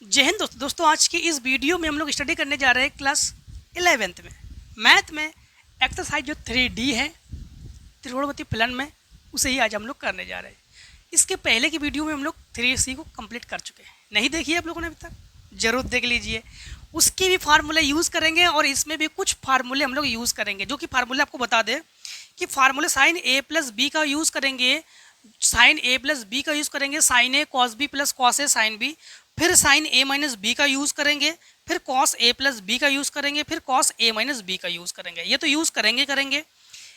जय हिंद दोस्तों, आज की इस वीडियो में हम लोग स्टडी करने जा रहे हैं क्लास 11th में मैथ में एक्सरसाइज जो 3D है त्रिकोणमितीय फलन में, उसे ही आज हम लोग करने जा रहे हैं। इसके पहले की वीडियो में हम लोग 3C को कंप्लीट कर चुके हैं। नहीं देखी है आप लोगों ने अभी तक? जरूर देख लीजिए। उसकी भी फार्मूले यूज़ करेंगे और इसमें भी कुछ फार्मूले हम लोग यूज़ करेंगे, जो कि फार्मूले आपको बता दें कि फार्मूले साइन ए प्लस बी का यूज़ करेंगे, साइन ए प्लस बी का यूज़ करेंगे, sign A cos B plus cos A sine B, फिर साइन ए माइनस बी का यूज़ करेंगे, फिर कॉस ए प्लस बी का यूज़ करेंगे, फिर कॉस ए माइनस बी का यूज़ करेंगे। ये तो यूज़ करेंगे।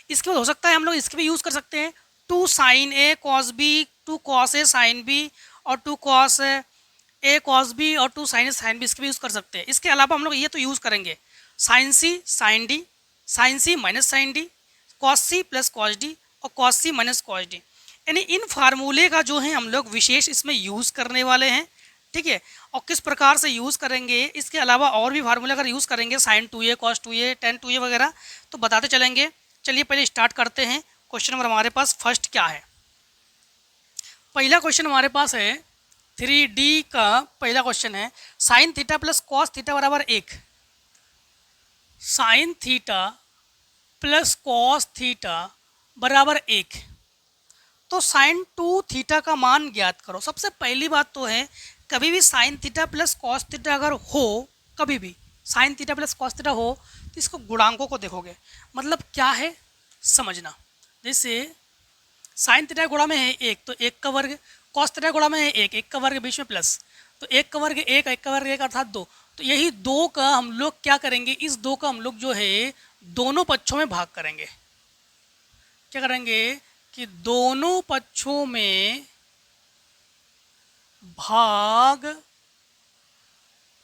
इसके बाद हो सकता है हम लोग इसके भी यूज़ कर सकते हैं, two sine A cos B, two cos A sine B, और two cos A cos B, और two sine A sine B, इसके भी यूज़ कर सकते हैं। इसके अलावा हम लोग ये तो यूज़ करेंगे sine C sine D, sine C minus sine D, cos C plus cos D, और cos C minus cos D. यानी इन फार्मूले का जो है हम लोग विशेष इसमें यूज़ करने वाले हैं, ठीक है। और किस प्रकार से यूज़ करेंगे, इसके अलावा और भी फार्मूले अगर यूज़ करेंगे, sign 2a cos 2a ten 2a वगैरह, तो बताते चलेंगे। चलिए पहले स्टार्ट करते हैं। क्वेश्चन नंबर हमारे पास फर्स्ट क्या है? पहला क्वेश्चन हमारे पास है 3D का पहला क्वेश्चन है, sign theta plus cos theta बराबर 1। Sign theta plus cos theta बराबर 1। तो साइन 2 थीटा का मान ज्ञात करो। सबसे पहली बात तो है, कभी भी sign theta plus cos theta अगर हो, कभी भी sign theta plus cos theta हो, तो इसको गुणांकों को देखोगे। मतलब क्या है समझना। जैसे साइन थीटा गुणा में है 1, तो 1 का वर्ग, कॉस थीटा गुणा में है 1, 1 का वर्ग बीच में प्लस, तो 1 का वर्ग 1, 1 का वर्ग 1 अर्थात 2। तो यही 2 का हम लोग क्या करेंगे, इस 2 का हम लोग जो है दोनों पक्षों में भाग करेंगे। क्या करेंगे कि दोनों पक्षों में भाग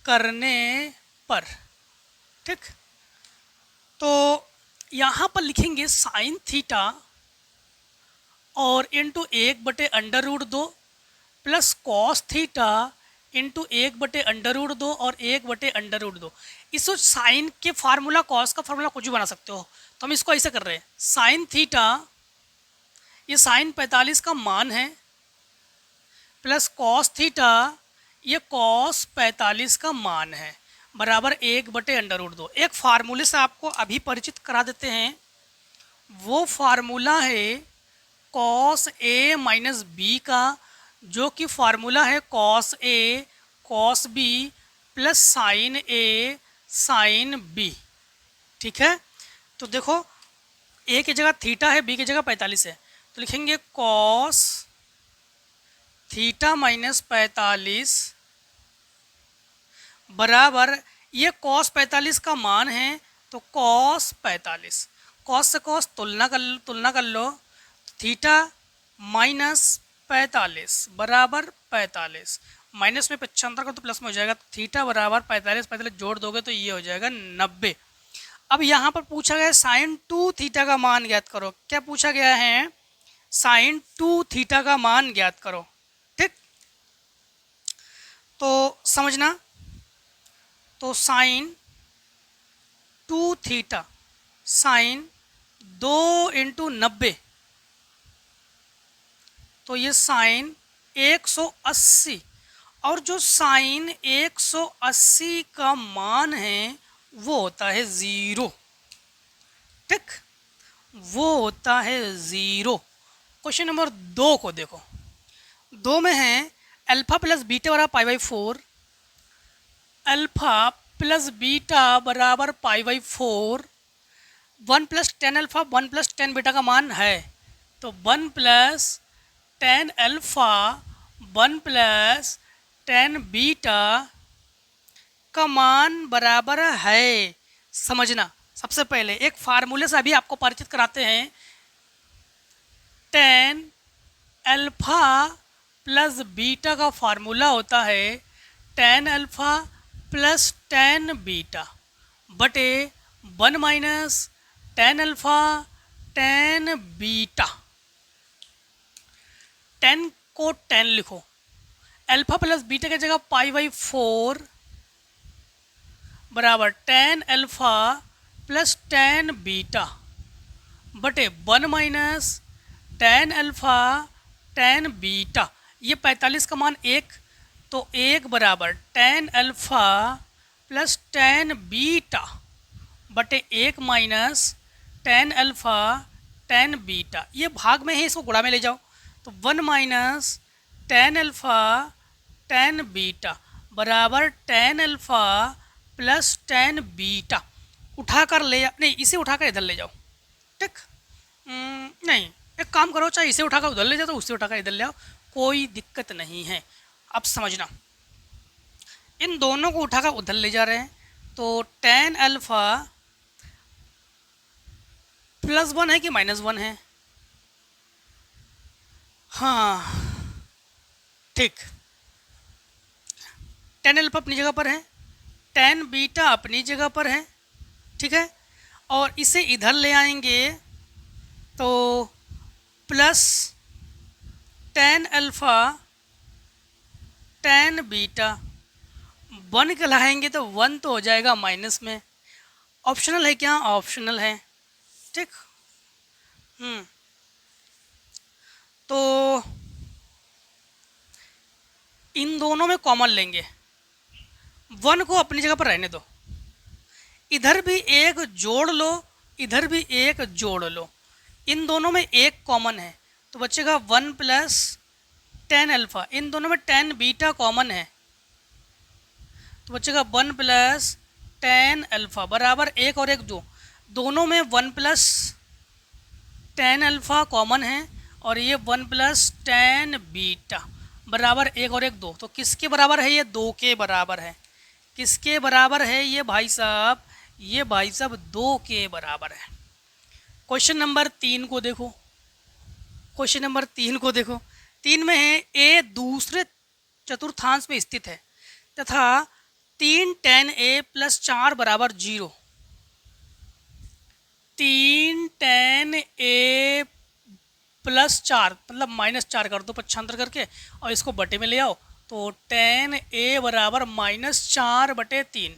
करने पर, ठीक, तो यहाँ पर लिखेंगे साइन थीटा और into 1/√2 plus cos theta into 1/√2 और 1/√2। इस साइन के फार्मूला, कॉस का फार्मूला कुछ भी बना सकते हो, तो हम इसको ऐसे कर रहे हैं, साइन थीटा, ये साइन 45 का मान है, प्लस कॉस थीटा, ये कॉस 45 का मान है, बराबर 1/√2। एक फार्मूले से आपको अभी परिचित करा देते हैं। वो फार्मूला है कॉस ए माइनस बी का, जो कि फार्मूला है cos A cos B plus sign A sine B, ठीक है। तो देखो, ए की जगह थीटा है, बी की जगह 45 है, तो लिखेंगे कॉस थीटा माइनस 45 बराबर, ये कॉस 45 का मान है, तो कॉस 45, कॉस से कॉस तुलना कर लो, थीटा माइनस 45 बराबर 45, माइनस में 75 का तो प्लस में हो जाएगा, तो थीटा बराबर 45, 45 जोड़ दोगे तो ये हो जाएगा 90। अब यहाँ पर पूछा गया साइन 2 थीटा का मान ज्ञात करो। क्या पूछा गया है? साइन 2 थीटा का मान ज्ञात करो, ठीक। तो समझना, तो साइन 2 थीटा, साइन 2 इंटू 90, तो ये साइन 180, और जो साइन 180 का मान है वो होता है 0, ठीक, वो होता है 0। क्वेश्चन नंबर 2 को देखो। 2 में है अल्फा प्लस बीटा बराबर π/4, अल्फा प्लस बीटा बराबर π/4, 1 + 10 अल्फा 1 + 10 बीटा का मान है, तो 1 + 10 अल्फा 1 + 10 बीटा का मान बराबर है। समझना, सबसे पहले एक फार्मूले से अभी आपको परिचित कराते हैं। 10 अल्फा प्लस बीटा का फार्मूला होता है 10 अल्फा प्लस 10 बीटा बटे 1 माइनस 10 अल्फा 10 बीटा। 10 को 10 लिखो, अल्फा प्लस बीटा की जगह π/4 बराबर 10 अल्फा प्लस 10 बीटा बटे 1 माइनस 10 अल्फा 10 बीटा। ये 45 का मान 1, तो एक बराबर tan alpha plus tan beta बटे एक minus tan alpha tan beta, ये भाग में है, इसको गुणा में ले जाओ तो one minus tan alpha tan beta बराबर tan alpha plus tan beta. उठाकर ले नहीं, इसे उठाकर इधर ले जाओ, ठीक। नहीं, एक काम करो, चाहे इसे उठाकर उधर ले जाओ तो उससे उठाकर इधर ले आओ, कोई दिक्कत नहीं है। अब समझना, इन दोनों को उठाकर उधर ले जा रहे हैं तो टेन अल्फ़ा प्लस वन है कि माइनस वन है? हाँ ठीक, टेन अल्फ़ा अपनी जगह पर है, टेन बीटा अपनी जगह पर है, ठीक है। और इसे इधर ले आएंगे तो plus ten alpha tan beta, one के लाएंगे तो वन तो हो जाएगा माइनस में। ऑप्शनल है क्या? ऑप्शनल है, ठीक। तो इन दोनों में कॉमन लेंगे, वन को अपनी जगह पर रहने दो, इधर भी एक जोड़ लो, इधर भी एक जोड़ लो, इन दोनों में एक कॉमन है तो बचेगा वन प्लस टेन अल्फ़ा, इन दोनों में टेन बीटा कॉमन है तो बचेगा वन प्लस टेन अल्फ़ा बराबर एक और एक दो, दोनों में one plus tan alpha common है और ये वन प्लस टेन बीटा बराबर एक और एक दो। तो किसके बराबर है? ये दो के बराबर है। किसके बराबर है ये भाई साहब? ये भाई साहब दो के बराबर है। क्वेश्चन नंबर 3 को देखो, क्वेश्चन नंबर 3 को देखो, 3 में है ए दूसरे चतुर्थांश में स्थित है तथा 3 tan a प्लस 4 बराबर 0। 3 tan a प्लस 4 मतलब माइनस 4 कर दो पक्षांतर करके और इसको बटे में ले आओ तो tan a बराबर माइनस 4 बटे 3,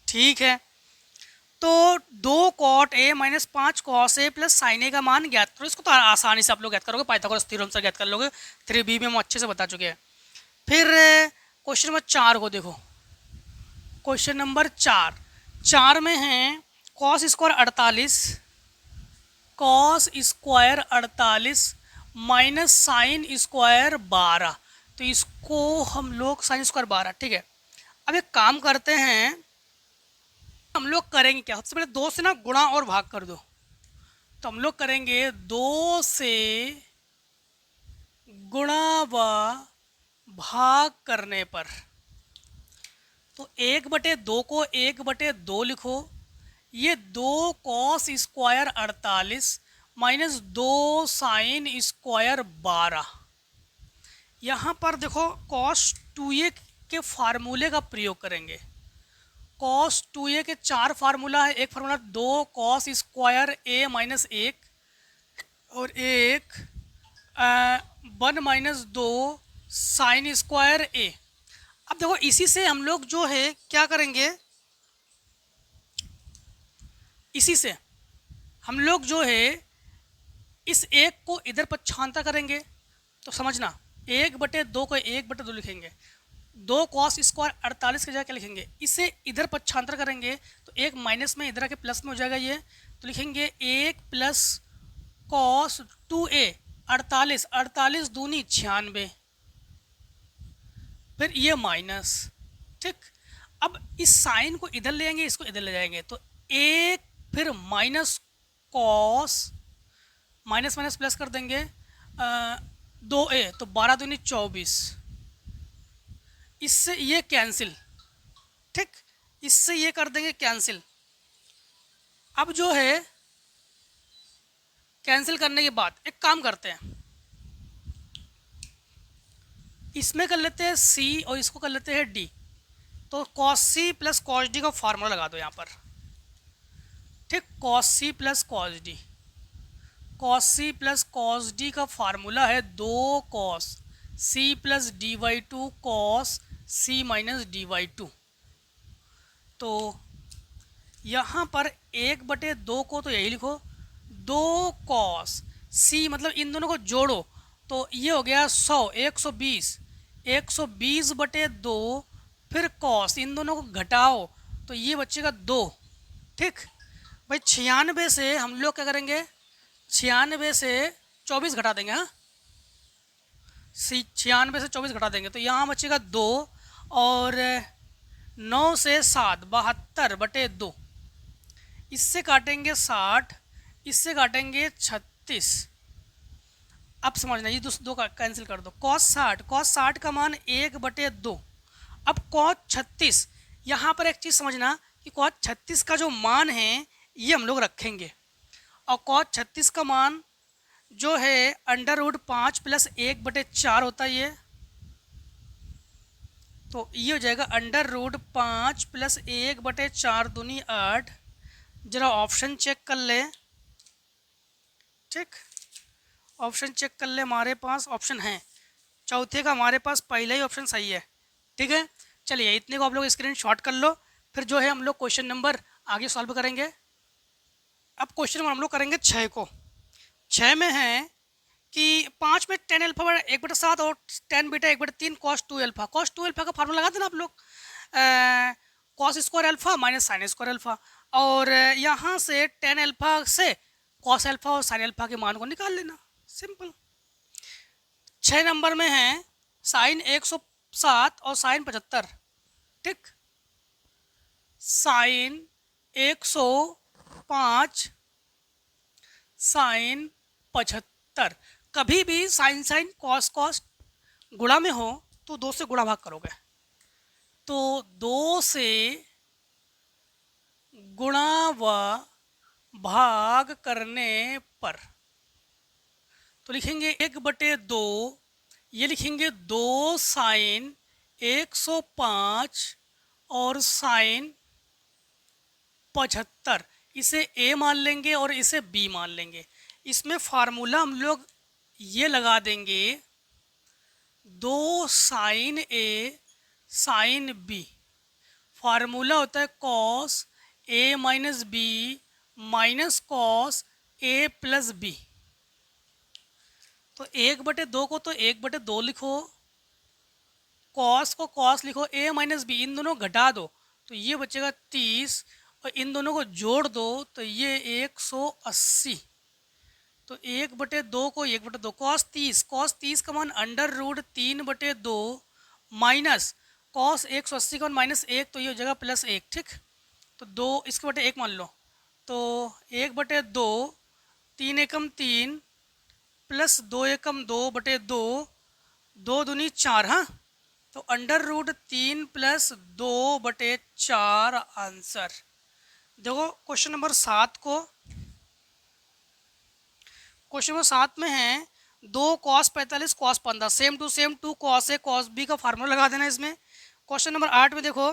ठीक है। तो 2 cot a minus 5 cos a plus sign a का मान ज्ञात करो। इसको तो आसानी से आप लोग ज्ञात करोगे, पाइथागोरस थ्योरम से ज्ञात कर लोगे, 3b में हम अच्छे से बता चुके हैं। फिर क्वेश्चन नंबर 4 को देखो, क्वेश्चन नंबर 4 में है cos square 48, cos square 48 minus sine square 12, तो इसको हम लोग साइन स्क्वायर 12, ठीक है। अब एक काम करते हैं, हम लोग करेंगे क्या, सबसे पहले 2 से ना गुणा और भाग कर दो, तो हम लोग करेंगे 2 से गुणा व भाग करने पर तो 1/2 को 1/2 लिखो, ये 2 cos square 48 minus 2 sine square 12। यहाँ पर देखो cos 2a के फार्मूले का प्रयोग करेंगे। cos 2a के 4 फार्मूला है, एक formula 2 cos square a minus 1 और एक 1 माइनस 2 साइन स्क्वायर a। अब देखो इसी से हम लोग जो है क्या करेंगे, इसी से हम लोग जो है इस एक को इधर पक्षांतर करेंगे तो समझना 1/2 को 1/2 लिखेंगे, 2 cos स्क्वायर 48 की जगह क्या लिखेंगे, इसे इधर पक्षांतर करेंगे तो एक माइनस में इधर आके प्लस में हो जाएगा, ये तो लिखेंगे 1 प्लस cos 2a 48, 48 दूनी 96, फिर ये माइनस, ठीक। अब इस साइन को इधर ले आएंगे, इसको इधर ले जाएंगे तो एक फिर minus cos minus minus plus कर देंगे 2a तो 12 दूनी 24, इससे ये कैंसिल, ठीक, इससे ये कर देंगे कैंसिल। अब जो है कैंसिल करने के बाद एक काम करते हैं, इसमें कर लेते हैं c और इसको कर लेते हैं d, तो cos c plus cos d का फार्मूला लगा दो यहाँ पर, ठीक। cos c plus cos d, cos c plus cos d का फार्मूला है 2 cos c plus dy2 cos c minus dy2। तो यहाँ पर 1/2 को तो यही लिखो, 2 cos c मतलब इन दोनों को जोड़ो तो ये हो गया 100, 120, 120/2 फिर कॉस, इन दोनों को घटाओ तो ये बचेगा 2। ठीक भाई, 96 से हम लोग क्या करेंगे, 96 से 24 घटा देंगे। हाँ, 96 से 24 घटा देंगे तो यहाँ बचेगा 2, और 9 से 7 72/2, इससे काटेंगे 60, इससे काटेंगे 36। अब समझना, ये दो का कैंसिल कर दो। cos 60 का मान 1/2। अब cos 36, यहाँ पर एक चीज़ समझना कि cos 36 का जो मान है ये हम लोग रखेंगे, और cos 36 का मान जो है √5 + 1/4 होता है ये, तो ये हो जाएगा √5 + 1/4 दूनी 8। जरा ऑप्शन चेक कर ले। ठीक, ऑप्शन चेक कर ले, हमारे पास ऑप्शन है, चौथे का हमारे पास पहला ही ऑप्शन सही है। ठीक है, चलिए इतने को आप लोग स्क्रीन शॉट कर लो, फिर जो है हम लोग क्वेश्चन नंबर आगे सॉल्व करेंगे। अब क्वेश्चन नंबर हम लोग करेंगे 6 को। 6 में है कि 5 में tan अल्फा 1/7 और tan beta 1/3 cos 2 alpha. cos 2 alpha का फार्मूला लगा देना आप लोग, cos square alpha minus sine square alpha, और यहाँ से tan अल्फा से cos अल्फा और sin अल्फा के मान को निकाल लेना, सिंपल। 6 नंबर में है साइन 107 और साइन 75। ठीक, साइन 105 साइन 75। कभी भी साइन साइन कॉस कॉस गुणा में हो तो 2 से गुणा भाग करोगे, तो 2 से गुणा व भाग करने पर तो लिखेंगे 1/2, ये लिखेंगे 2 साइन 105 और साइन 75, इसे a मान लेंगे और इसे b मान लेंगे। इसमें फार्मूला हम लोग ये लगा देंगे 2 sine a sine b, formula होता है cos a minus b minus cos a plus b। तो 1/2 को तो 1/2 लिखो, कॉस को कॉस लिखो, a माइनस b इन दोनों घटा दो तो ये बचेगा 30, और इन दोनों को जोड़ दो तो ये 180। तो 1/2 को 1/2 cos 30 का मान √3/2 माइनस cos 180 का मान -1, तो ये हो जाएगा +1। ठीक, तो 2 इसके बटे 1 मान लो, तो 1/2, 3 एकम 3 प्लस 2 एकम 2/2, 2 दूनी 4। हाँ, तो √3 + 2/4 आंसर। देखो क्वेश्चन नंबर 7 को, क्वेश्चन नंबर 7 में है 2 cos 45 cos 15, same to same 2 cos a cos b का फार्मूला लगा देना इसमें। क्वेश्चन नंबर 8 में देखो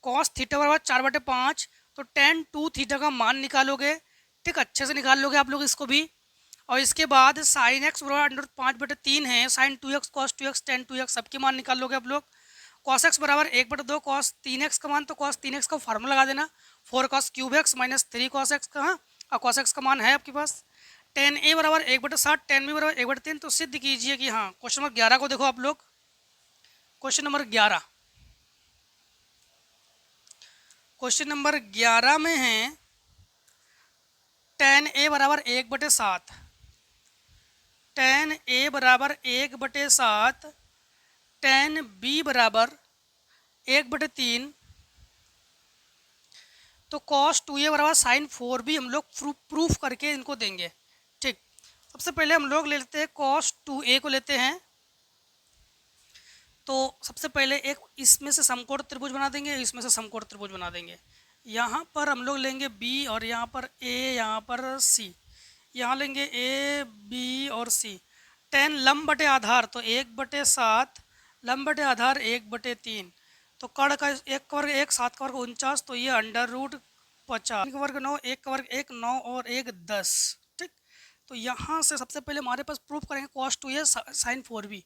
cos थीटा बराबर 4/5, तो tan 2 थीटा का मान निकालोगे। ठीक, अच्छे से निकाल लोगे आप लोग इसको भी, और इसके बाद साइन x बराबर √5/3 है, sign 2x cos 2x tan 2x सबके मान निकाल लोगे आप लोग। cos x बराबर 1/2 cos 3x का मान, तो cos 3x का फार्मूला लगा देना, 4 cos cube x minus 3 cos x का, हाँ, और cos x का मान है आपके पास। tan a बराबर 1/7 tan b बराबर 1/3, तो सिद्ध कीजिए कि हाँ। क्वेश्चन नंबर 11 को देखो आप लोग, क्वेश्चन नंबर 11, क्वेश्चन नंबर 11 में है tan a बराबर 1/7, tan a बराबर 1/7, tan b बराबर 1/3, तो cos 2a बराबर साइन 4b हम लोग प्रूफ करके इनको देंगे। ठीक, सबसे पहले हम लोग ले लेते हैं cos 2a को लेते हैं, तो सबसे पहले एक इसमें से समकोण त्रिभुज बना देंगे, इसमें से समकोण त्रिभुज बना देंगे। यहाँ पर हम लोग लेंगे b और यहाँ पर a, यहाँ पर c, यहाँ लेंगे a b और c। tan लंब बटे आधार तो 1/7, लंब बटे आधार 1/3, तो कर्ण का 1 का वर्ग 1, 7 का वर्ग 49, तो ये √50, 1 का वर्ग 9, 1 का वर्ग 1, 9 और 1 10। ठीक, तो यहाँ से सबसे पहले हमारे पास प्रूफ करेंगे cos 2a साइन 4b,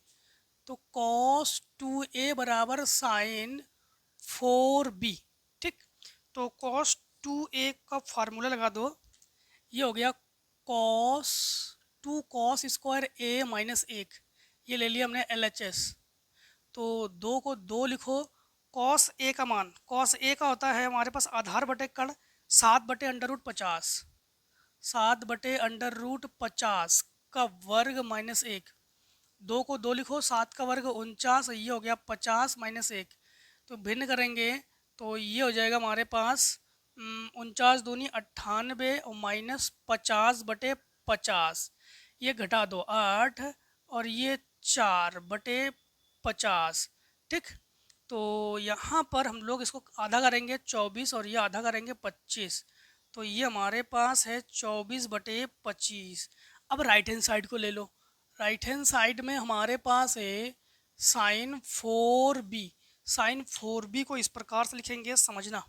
तो cos 2a बराबर साइन 4b। ठीक, तो cos 2a का फार्मूला लगा दो, ये हो गया cos 2 cos square a minus 1, ये ले लिया हमने LHS, तो 2 को 2 लिखो, कॉस ए का मान, कॉस ए का होता है हमारे पास आधार बटे कण 7/√50, 7/√50 का वर्ग माइनस 1। 2 को 2 लिखो, 7 का वर्ग 49, ये हो गया 50 माइनस 1। तो भिन्न करेंगे तो ये हो जाएगा हमारे पास 49 दूनी 98 और माइनस 50/50, ये घटा दो 8 और ये 4/50। ठीक, तो यहाँ पर हम लोग इसको आधा करेंगे 24 और ये आधा करेंगे 25, तो ये हमारे पास है 24/25। अब राइट हैंड साइड को ले लो। राइट हैंड साइड में हमारे पास है साइन 4b। साइन 4b को इस प्रकार से लिखेंगे, समझना।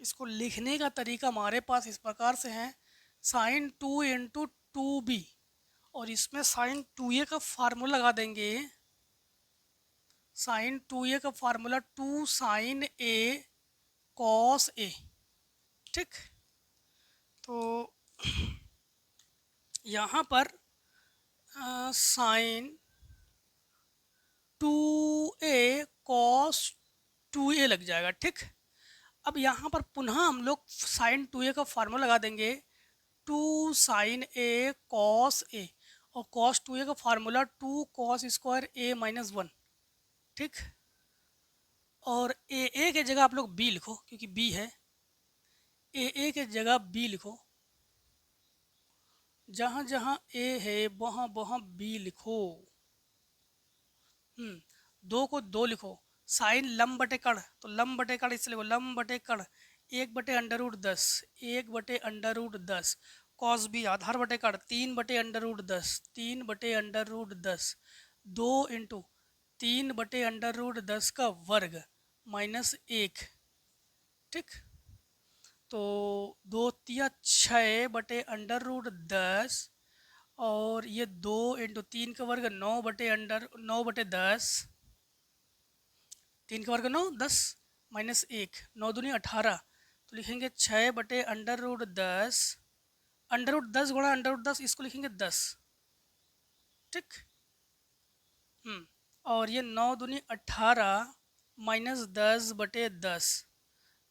इसको लिखने का तरीका हमारे पास इस प्रकार से है, साइन 2 इंटू 2b, और इसमें साइन 2a का फार्मूला लगा देंगे। साइन 2a का formula 2 sine a cos a। ठीक, तो यहाँ पर साइन 2a कॉस 2a लग जाएगा। ठीक, अब यहाँ पर पुनः हम लोग साइन 2a का फार्मूला लगा देंगे, 2 साइन a कॉस a, और कॉस 2a का formula 2 cos square a minus 1। ठीक, और a के जगह आप लोग b लिखो, क्योंकि b है। a के जगह b लिखो, जहाँ जहाँ a है वहाँ वहाँ b लिखो। 2 को 2 लिखो, साइन लंब बटे कण, तो लंब बटे कण इसलिए लिखो, लंब बटे कण 1/√10, 1/√10। कॉस b आधार बटे कण 3/√10, 3/√10। 2 इंटू 3/√10 का वर्ग माइनस 1। ठीक, तो 2 तिया 6/√10, और ये 2 इंटू 3 का वर्ग 9/10, 3 का वर्ग 9, 10 माइनस 1, 9 दूनी 18, तो लिखेंगे 6/√10, √10 गुणा √10, इसको लिखेंगे 10। ठीक, और ये 9 दूनी 18 माइनस 10/10,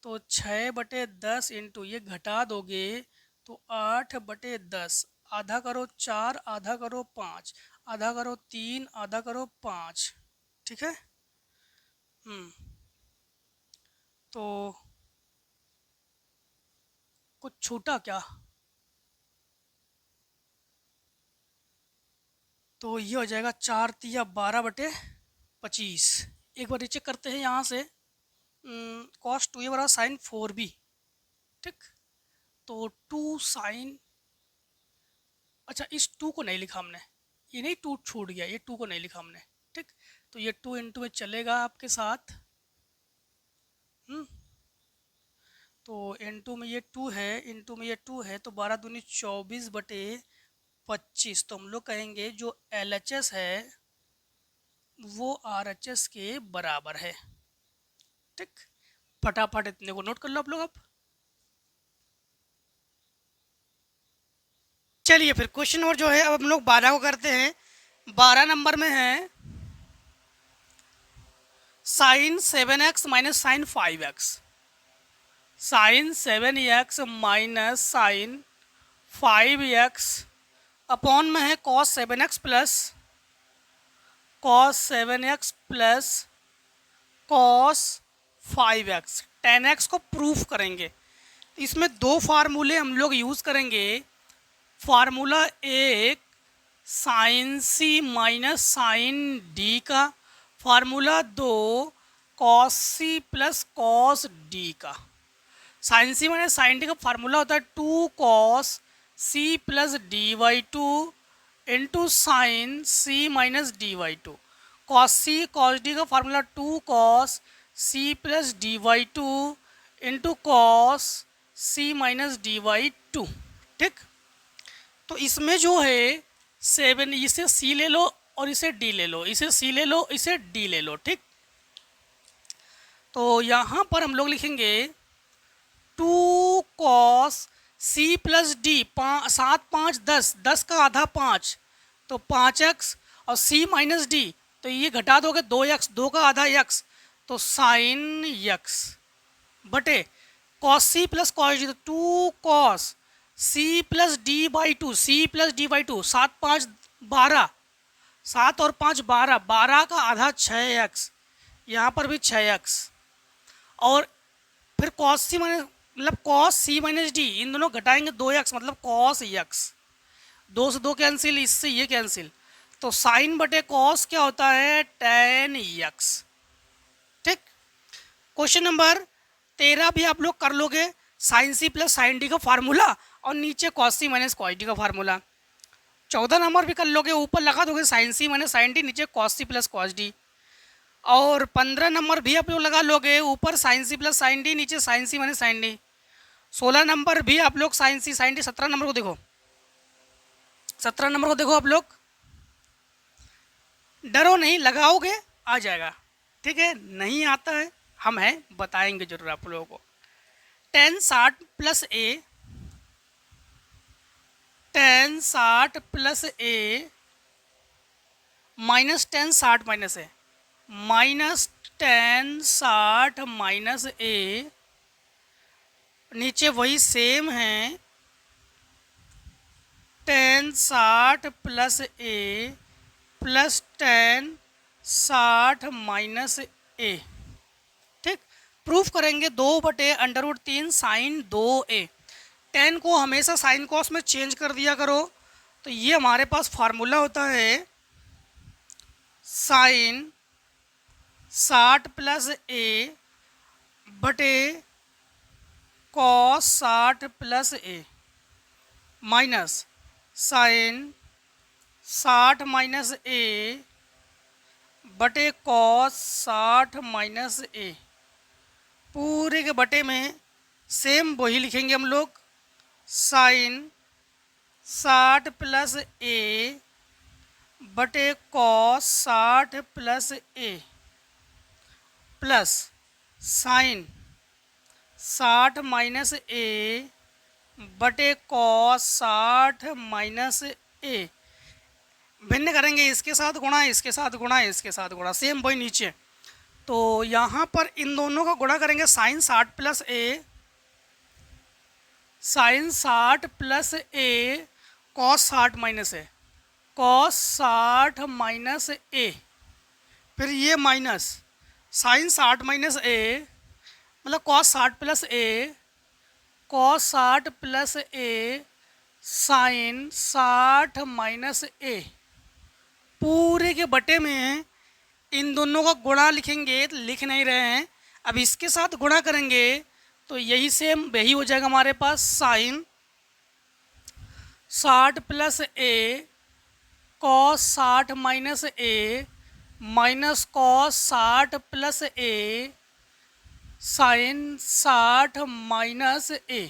तो 6/10 इंटू ये घटा दोगे तो 8/10, आधा करो 4, आधा करो 5, आधा करो 3, आधा करो 5। ठीक है, तो कुछ छूटा क्या? तो ये हो जाएगा 4 तिया 12/25। एक बार चेक करते हैं यहाँ से, कॉस 2a बराबर साइन 4b। ठीक, तो 2 साइन, अच्छा इस 2 को नहीं लिखा हमने, ये नहीं 2 छूट गया, ये 2 को नहीं लिखा हमने। ठीक, तो ये 2 इंटू में चलेगा आपके साथ, तो इंटू में ये 2 है, इंटू में ये 2 है, तो 12 दूनी 24/25। तो हम लोग कहेंगे जो LHS है वो RHS के बराबर है। ठीक, फटाफट इतने को नोट कर लो आप लोग। अब चलिए फिर क्वेश्चन और जो है, अब हम लोग 12 को करते हैं। 12 नंबर में है sine 7x minus sine 5x। Sine 7x minus sine 5x upon में है cos 7x plus cos 7x plus cos 5x। 10x को प्रूफ करेंगे, इसमें दो फार्मूले हम लोग यूज़ करेंगे। फार्मूला एक sine C minus sine D का, फार्मूला दो cos C plus cos D का। Sine C minus sine D का फार्मूला होता है 2 cos C plus D by two into sine C minus D by two. Cos C cos D का formula 2 cos C plus D by two into cos C minus D by two. ठीक, तो इसमें जो है 7, इसे सी ले लो और इसे डी ले लो, इसे सी ले लो, इसे डी ले लो। ठीक, तो यहाँ पर हम लोग लिखेंगे 2 कॉस सी प्लस डी, 7 5 10, 10 का आधा 5, तो 5x, और सी माइनस डी तो ये घटा दोगे 2x, 2 का आधा x, तो साइन x बटे cos C plus cos D, तो 2 cos C plus D by two, C plus D by two, 7 5 12, 7 और 5 12, 12 का आधा 6x, यहाँ पर भी 6x, और फिर कॉस सी माइनस मतलब कॉस सी माइनस डी, इन दोनों घटाएंगे 2x मतलब कॉस x, 2 से 2 कैंसिल, इससे ये कैंसिल, तो साइन बटे कॉस क्या होता है, tan x। ठीक, क्वेश्चन नंबर 13 भी आप लोग कर लोगे, sine C plus sine D का फार्मूला और नीचे cos C minus cos D का फार्मूला। 14 नंबर भी कर लोगे, ऊपर लगा दोगे sine C minus sine D, नीचे cos C plus cos D. और 15 नंबर भी आप लोग लगा लोगे, ऊपर sine C plus sine D, नीचे sine C minus sine D. 16 number भी आप लोग sign C sine D. 17 number को देखो, 17 नंबर को देखो, आप लोग डरो नहीं, लगाओगे आ जाएगा। ठीक है, नहीं आता है हम हैं बताएंगे जरूर आप लोगों को। tan 60 प्लस ए, tan 60 प्लस ए माइनस tan 60 माइनस ए, माइनस tan 60 माइनस ए, नीचे वही सेम है, tan 60 प्लस ए प्लस tan 60 माइनस ए। ठीक, प्रूफ करेंगे 2/√3 साइन 2a। tan को हमेशा साइन कॉस में चेंज कर दिया करो, तो ये हमारे पास फार्मूला होता है साइन 60 प्लस ए बटे कॉस 60 प्लस ए माइनस साइन 60 माइनस ए बटे कॉस 60 माइनस ए। पूरे के बटे में सेम वही लिखेंगे हम लोग, साइन 60 प्लस ए बटे कॉस 60 प्लस ए प्लस साइन 60 माइनस ए बटे कॉस 60 माइनस ए। भिन्न करेंगे, इसके साथ गुणा, इसके साथ गुणा, इसके साथ गुणा, सेम वही नीचे। तो यहाँ पर इन दोनों का गुणा करेंगे, साइन 60 प्लस ए, साइन 60 प्लस ए कॉस 60 माइनस ए, कॉस 60 माइनस ए, फिर ये माइनस साइन 60 माइनस ए मतलब कॉस 60 प्लस ए, कॉस 60 प्लस ए साइन 60 माइनस ए। पूरे के बटे में इन दोनों का गुणा लिखेंगे, तो लिख नहीं रहे हैं, अब इसके साथ गुणा करेंगे तो यही सेम यही हो जाएगा हमारे पास, साइन 60 प्लस ए कॉस 60 माइनस ए माइनस कॉस 60 प्लस ए साइन 60 माइनस ए।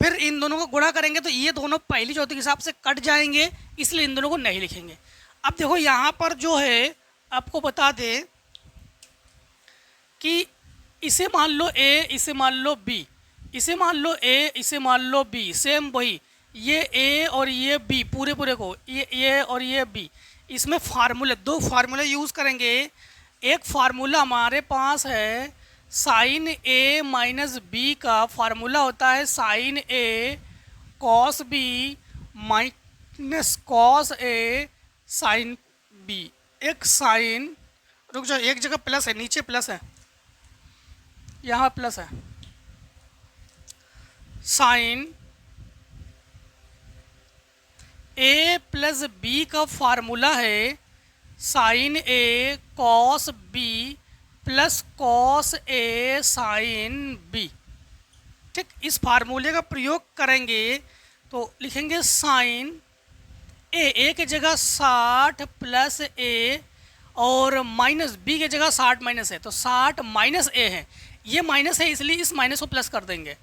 फिर इन दोनों को गुणा करेंगे तो ये दोनों पहली चौथी के हिसाब से कट जाएंगे, इसलिए इन दोनों को नहीं लिखेंगे। अब देखो यहाँ पर जो है आपको बता दें कि इसे मान लो ए, इसे मान लो बी, इसे मान लो ए, इसे मान लो बी, सेम वही, ये ए और ये बी, पूरे पूरे को ये ए और ये बी, इसमें फार्मूले, दो फार्मूले यूज़ करेंगे। एक फार्मूला हमारे पास है साइन ए माइनस बी का फार्मूला होता है sign A cos B minus cos A sine B. एक साइन, रुक जाओ, एक जगह प्लस है, नीचे प्लस है, यहाँ प्लस है, साइन ए प्लस बी का फार्मूला है sign A cos B plus cos A sine B. ठीक, इस फार्मूले का प्रयोग करेंगे तो लिखेंगे साइन ए की जगह 60 प्लस ए और माइनस बी की जगह 60 माइनस है, तो 60 माइनस ए है, ये माइनस है इसलिए इस माइनस को प्लस कर देंगे,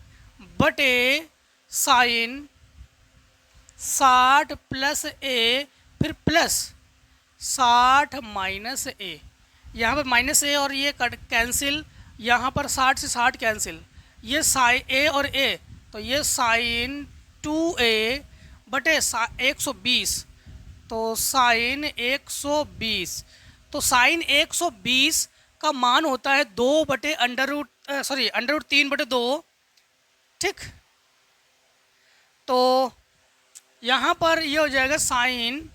बटे साइन 60 प्लस ए फिर प्लस 60 माइनस ए। यहाँ पर माइनस ए और ये कट कैंसिल, यहाँ पर 60 से 60 कैंसिल, ये साइन ए और ए, तो ये साइन 2a बटे 120, तो साइन 120, तो साइन 120 का मान होता है 2/√3/2। ठीक, तो यहाँ पर ये हो जाएगा साइन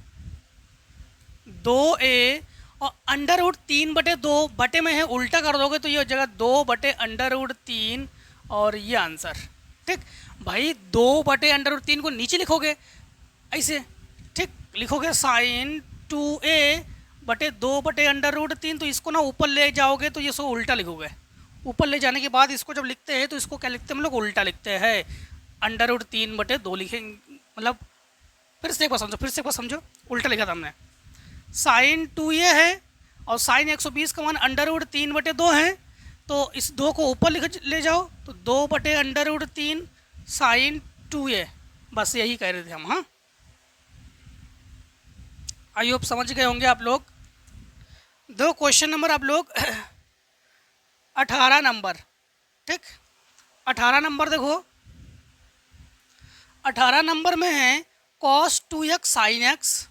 2a और √3/2 बटे में है, उल्टा कर दोगे तो ये हो जाएगा 2/√3 और ये आंसर। ठीक भाई, 2/√3 को नीचे लिखोगे ऐसे, ठीक, लिखोगे साइन 2a/2/√3, तो इसको ना ऊपर ले जाओगे तो ये सो उल्टा लिखोगे। ऊपर ले जाने के बाद इसको जब लिखते हैं तो इसको क्या लिखते हैं हम लोग, उल्टा लिखते हैं, √3/2 लिखेंगे। मतलब फिर से एक बार समझो, उल्टा लिखा था हमने। साइन 2a है और साइन 120 का मान √3/2 है, तो इस 2 को ऊपर ले जाओ तो 2/√3 साइन 2a। बस यही कह रहे थे हम। हाँ, आई होप समझ गए होंगे आप लोग। दो क्वेश्चन नंबर आप लोग 18 नंबर। ठीक, 18 नंबर देखो, 18 नंबर में है cos 2x sin x,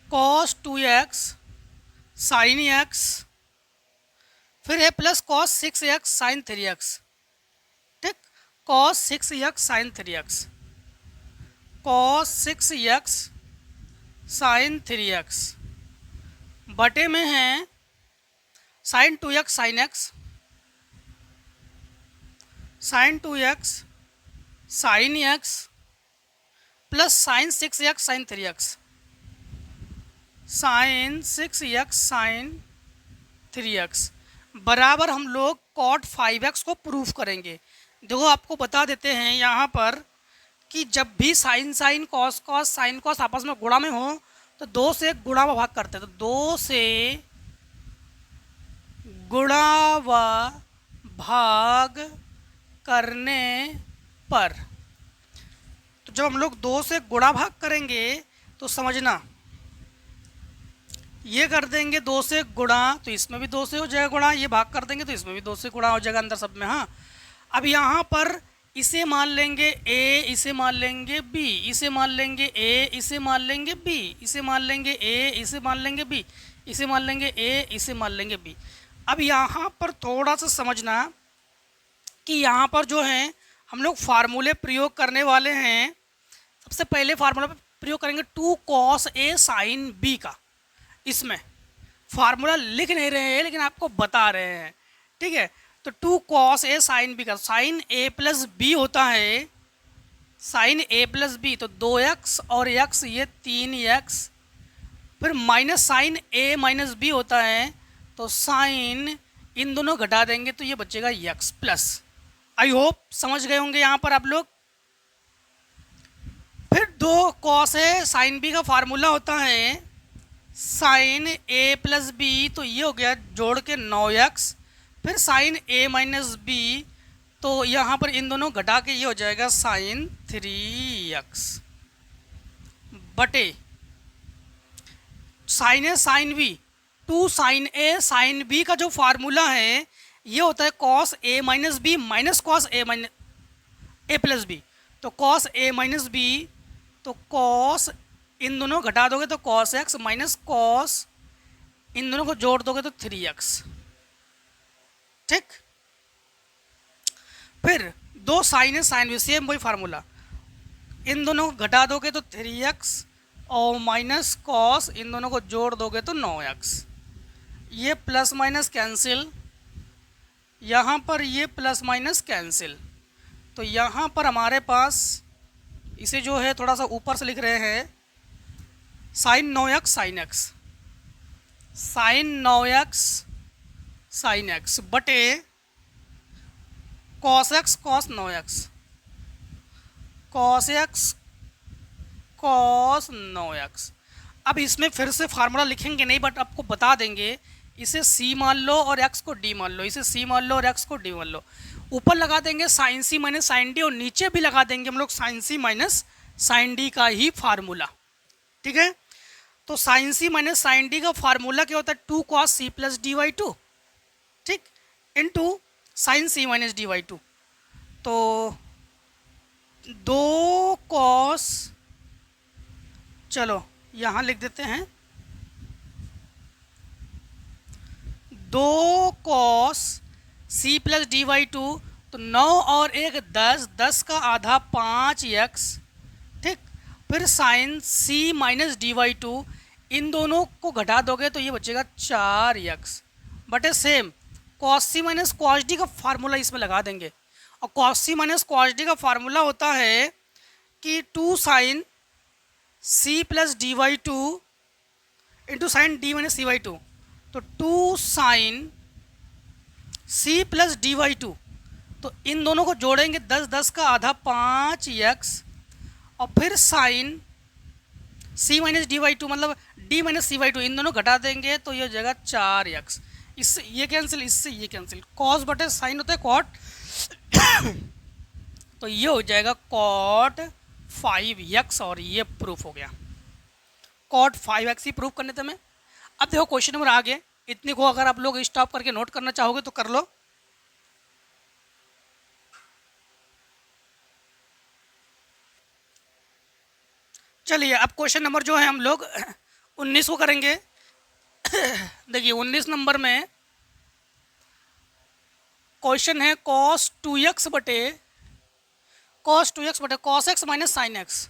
cos 2x sin x, फिर है plus cos 6x sin 3x। ठीक, cos 6x sin 3x, cos 6x sin 3x बटे में है sin 2x sin x, sin 2x sin x plus sin 6x sin 3x, sin 6x sin 3x बराबर हम लोग cot 5x को proof करेंगे। देखो आपको बता देते हैं यहाँ पर कि जब भी sine sine cos cos sine cos आपस में गुणा में हो तो 2 से गुणा व भाग करते हैं, तो 2 से गुणा व भाग करने पर, तो जब हम लोग 2 से गुणा भाग करेंगे तो समझना ये कर देंगे 2 से गुणा, तो इसमें भी 2 से हो जाएगा गुणा, ये भाग कर देंगे तो इसमें भी 2 से गुणा हो जाएगा अंदर सब में। हाँ, अब यहाँ पर इसे मान लेंगे a, इसे मान लेंगे b, इसे मान लेंगे a, इसे मान लेंगे b, इसे मान लेंगे a, इसे मान लेंगे b, इसे मान लेंगे a, इसे मान लेंगे b। अब यहाँ पर थोड़ा सा समझना कि यहाँ पर जो है हम लोग फार्मूले प्रयोग करने वाले हैं। सबसे पहले फार्मूला प्रयोग करेंगे 2 cos a sin b का। इसमें फार्मूला लिख नहीं रहे हैं लेकिन आपको बता रहे हैं। ठीक है, तो 2 cos a sin b का, साइन a प्लस b होता है, साइन a प्लस b, तो 2x और x ये 3x, फिर minus sine a minus b होता है, तो साइन इन दोनों घटा देंगे तो ये बचेगा x प्लस। आई होप समझ गए होंगे यहाँ पर आप लोग। फिर 2 cos a sin b का फार्मूला होता है साइन a प्लस b, तो ये हो गया जोड़ के 9x, फिर साइन a माइनस b, तो यहाँ पर इन दोनों घटा के ये हो जाएगा साइन 3x बटे sine a sine b, 2 sine a sine b का जो फार्मूला है ये होता है cos a minus b minus cos a minus a plus b, तो cos a माइनस b, तो cos इन दोनों घटा दोगे तो cos x माइनस cos इन दोनों को जोड़ दोगे तो 3x। ठीक, फिर 2 साइन है साइन भी, सेम वही फार्मूला, इन दोनों को घटा दोगे तो 3x और माइनस cos इन दोनों को जोड़ दोगे तो 9x। ये प्लस माइनस कैंसिल, यहाँ पर ये प्लस माइनस कैंसिल, तो यहाँ पर हमारे पास इसे जो है थोड़ा सा ऊपर से लिख रहे हैं sine 9x sine x, sine 9x sine x बटे cos x cos 9x, cos x cos 9x। अब इसमें फिर से फार्मूला लिखेंगे नहीं बट आपको बता देंगे, इसे c मान लो और x को d मान लो, इसे c मान लो और x को d मान लो। ऊपर लगा देंगे sine c minus sine d और नीचे भी लगा देंगे हम लोग sine c minus sine d का ही फार्मूला। ठीक है, तो sine c minus sine d का फार्मूला क्या होता है 2 cos c plus D by 2, ठीक, into sine c minus D by 2, तो 2 cos, चलो यहाँ लिख देते हैं 2 cos c plus D by two, तो 9 और 1 10, 10 का आधा 5x, ठीक। फिर sine c minus D by two, इन दोनों को घटा दोगे तो ये बचेगा 4x बटे same cos C minus cos D का फार्मूला इसमें लगा देंगे। और cos C minus cos D का फार्मूला होता है कि 2 sine c plus D by two into sine D minus C by two, तो 2 sine c plus D by two, तो इन दोनों को जोड़ेंगे 10, 10 का आधा 5x, और फिर sine c minus D by two मतलब d minus C by two, इन दोनों घटा देंगे तो ये हो जाएगा 4x। इससे ये कैंसिल, इससे ये कैंसिल, कॉस बटे साइन होता है कॉट तो ये हो जाएगा कॉट 5x, और ये प्रूफ हो गया। कॉट 5x ही प्रूफ करने थे मैं। अब देखो क्वेश्चन नंबर आगे, इतने को अगर आप लोग स्टॉप करके नोट करना चाहोगे तो कर लो। चलिए अब क्वेश्चन नंबर जो है हम लोग 19 को करेंगे। देखिए 19 नंबर में क्वेश्चन है cos 2x बटे cos x minus sine x,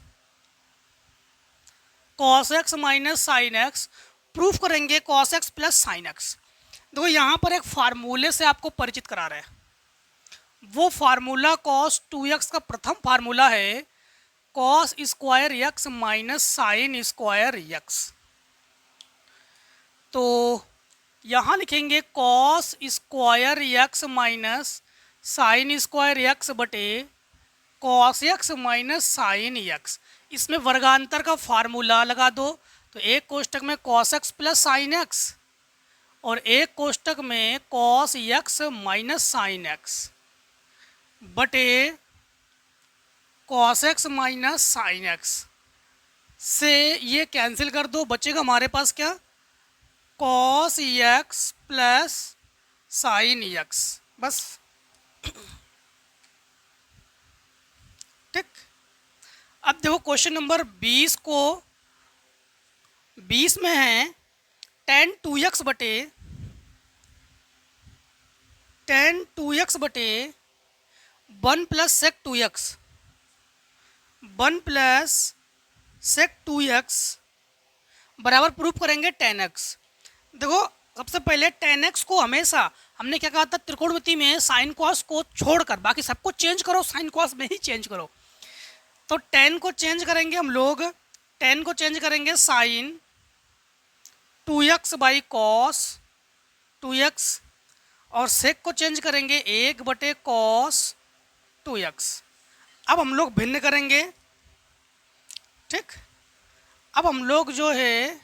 cos x minus sine x proof करेंगे cos x plus sine x. देखो यहाँ पर एक फार्मूले से आपको परिचित करा रहे हैं, वो फार्मूला cos 2x का प्रथम फार्मूला है cos square x minus sine square x। तो यहाँ लिखेंगे cos square x minus sine square x बटे cos x minus sine x। इसमें वर्गांतर का फार्मूला लगा दो, तो एक कोष्टक में cos x plus sine x और एक कोष्टक में cos x minus sine x बटे cos x minus sine x से ये कैंसिल कर दो, बचेगा हमारे पास क्या, cos x plus sine x, बस। ठीक। अब देखो क्वेश्चन नंबर 20 को, 20 में है tan 2x बटे 1 plus sec 2x, 1 plus sec 2x बराबर प्रूफ करेंगे tan x। देखो सबसे पहले tan x को हमेशा हमने क्या कहा था, त्रिकोणमिति में साइन कॉस को छोड़कर बाकी सबको चेंज करो, साइन कॉस में ही चेंज करो। तो tan को चेंज करेंगे हम लोग, tan को चेंज करेंगे sign 2x by cos 2x, और सेक को चेंज करेंगे 1 बटे कॉस 2x। अब हम लोग भिन्न करेंगे, ठीक। अब हम लोग जो है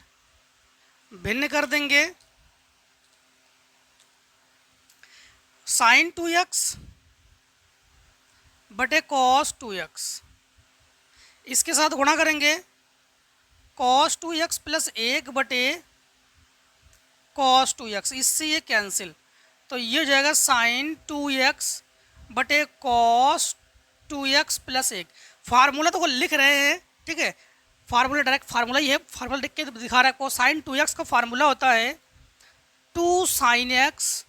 भिन्न कर देंगे, साइन 2x बटे कॉस 2x, इसके साथ गुणा करेंगे cos 2x प्लस 1 बटे cos 2x, इससे ये कैंसिल, तो ये हो जाएगा साइन 2x बटे cos 2x प्लस 1। फार्मूला तो वो लिख रहे हैं, ठीक है, फार्मूला डायरेक्ट फार्मूला ही है, फार्मूला लिख के दिखा रहा है को। साइन 2x का फार्मूला होता है 2 साइन x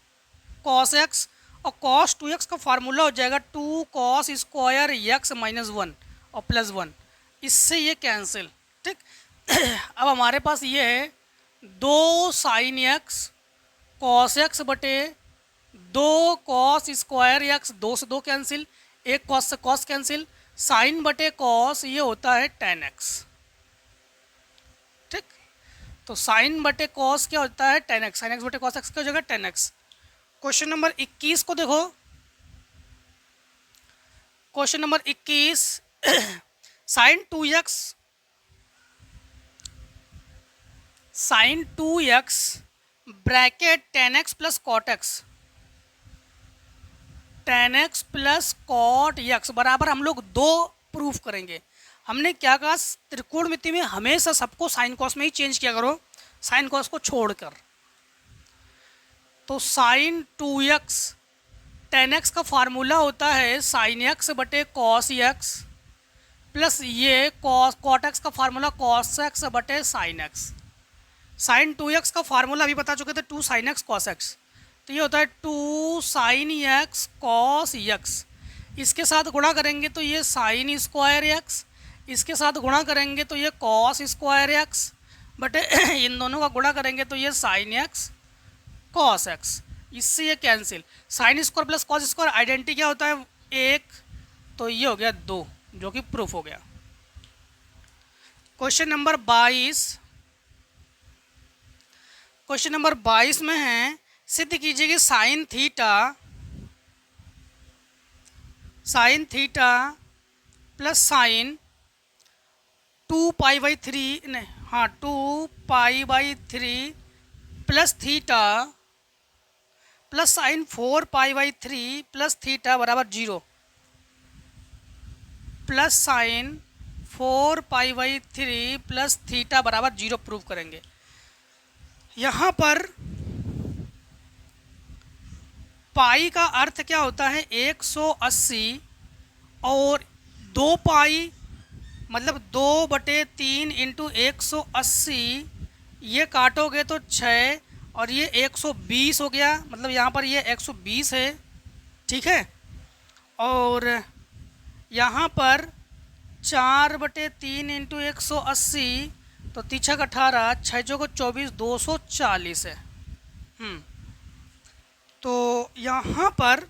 cos x, और cos 2x का फार्मूला हो जाएगा 2 cos स्क्वायर x माइनस 1 और प्लस 1, इससे ये कैंसिल, ठीक। अब हमारे पास ये है 2 साइन x cos x बटे 2 cos स्क्वायर x, 2 से 2 कैंसिल, 1 cos से cos कैंसिल, साइन बटे cos ये होता है tan x, ठीक। तो साइन बटे cos क्या होता है tan x, साइन x बटे cos x क्या हो जाएगा tan x। क्वेश्चन नंबर 21 को देखो, question number 21 sine 2x bracket tan x plus cot x, tan x plus cot x बराबर हम लोग 2 प्रूफ करेंगे। हमने क्या कहा, त्रिकोणमिति में हमेशा सबको साइन कॉस में ही चेंज किया करो, साइन कॉस को छोड़कर। तो साइन 2x tan x का फार्मूला होता है साइन x बटे cos x प्लस ये cot x का फार्मूला cos x बटे साइन x। साइन 2x का फार्मूला अभी बता चुके थे 2 साइन x cos x, तो ये होता है 2 साइन एक्स कॉस एक्स। इसके साथ गुणा करेंगे तो ये साइन स्क्वायर एक्स, इसके साथ गुणा करेंगे तो ये cos square x, but in दोनों का गुणा करेंगे तो ये साइन एक्स कॉस एक्स। इससे ये cancel, sine square plus cos square identity क्या होता है 1, तो ये हो गया 2, जो कि प्रूफ हो गया। क्वेश्चन नंबर 22, क्वेश्चन नंबर 22 में है सिद्ध कीजिए कि sign theta plus sign 2 pi by 3 plus theta plus sign 4 pi by 3 plus theta बराबर 0, plus sign 4 pi by 3 plus theta बराबर 0 प्रूव करेंगे। यहाँ पर पाई का अर्थ क्या होता है 180 और 2 पाई मतलब 2/3 इंटू 180, ये काटोगे तो 6 और ये 120 हो गया, मतलब यहाँ पर ये 120 है, ठीक है। और यहाँ पर 4/3 इंटू 180 तो 3 18, 6 को 24, 240 है। तो यहाँ पर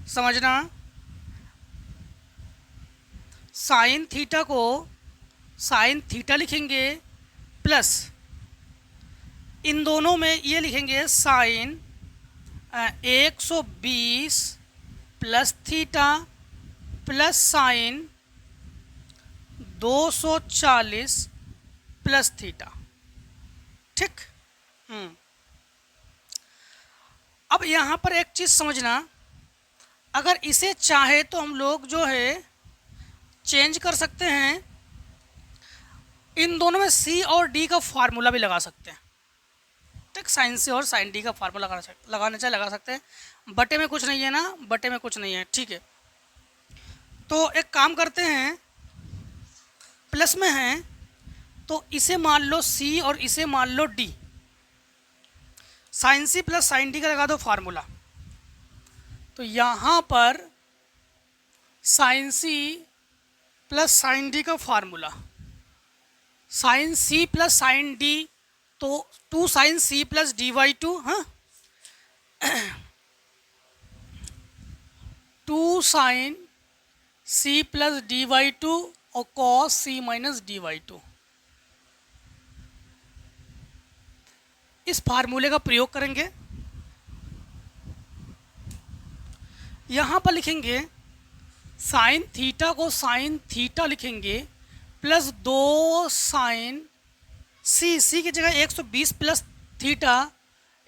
समझना, साइन थीटा को साइन थीटा लिखेंगे प्लस इन दोनों में ये लिखेंगे sine 120 plus theta plus sine 240 plus theta, ठीक। अब यहाँ पर एक चीज़ समझना, अगर इसे चाहे तो हम लोग जो है चेंज कर सकते हैं, इन दोनों में सी और डी का फार्मूला भी लगा सकते हैं, ठीक। साइन सी और साइन डी का फार्मूला लगाना चाहे लगा सकते हैं। बटे में कुछ नहीं है ना, बटे में कुछ नहीं है, ठीक है। तो एक काम करते हैं, प्लस में है तो इसे मान लो सी और इसे मान लो D. Sine C plus sine D का लगा दो फार्मूला, तो यहाँ पर sine C plus sine D का formula, sine C plus sine D तो 2 sine C plus D by 2, हाँ 2 sine C plus D by 2 और cos C minus D by 2। इस फार्मूले का प्रयोग करेंगे, यहाँ पर लिखेंगे साइन थीटा को साइन थीटा लिखेंगे प्लस 2 साइन सी की जगह 120 plus theta,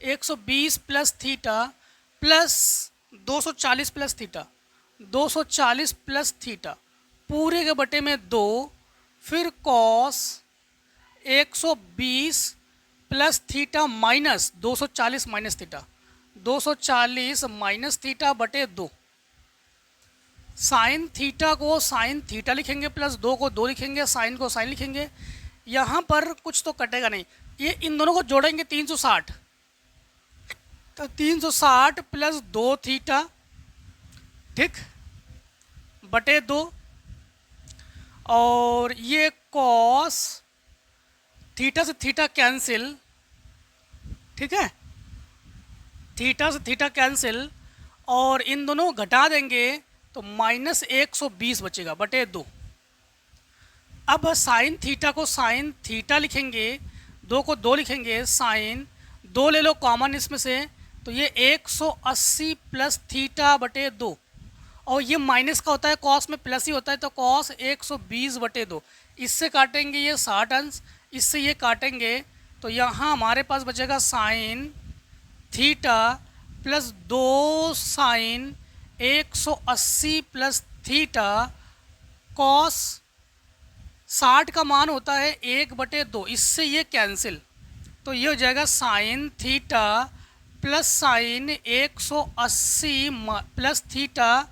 120 plus theta plus 240 plus theta, 240 plus theta पूरे के बटे में 2, फिर cos 120 plus theta minus 240 minus theta, 240 minus theta बटे 2। साइन थीटा को साइन थीटा लिखेंगे प्लस 2 को 2 लिखेंगे, साइन को साइन लिखेंगे। यहाँ पर कुछ तो कटेगा नहीं, ये इन दोनों को जोड़ेंगे 360, तो 360 प्लस 2 थीटा, ठीक, बटे 2, और ये कॉस थीटा से थीटा कैंसिल, ठीक है, थीटा से थीटा कैंसिल, और इन दोनों को घटा देंगे तो माइनस 120 बचेगा बटे 2। अब साइन थीटा को साइन थीटा लिखेंगे, 2 को 2 लिखेंगे, साइन 2 ले लो कॉमन इसमें से, तो ये 180 प्लस थीटा बटे 2, और ये माइनस का होता है, कॉस में प्लस ही होता है, तो कॉस 120 बटे 2। इससे काटेंगे ये 60 अंश, इससे ये काटेंगे तो यहाँ हमारे पास बचेगा sine theta plus 2 sine 180 plus theta cos 60 का मान होता है 1/2, इससे ये कैंसिल, तो ये हो जाएगा sine theta plus sine 180 plus theta,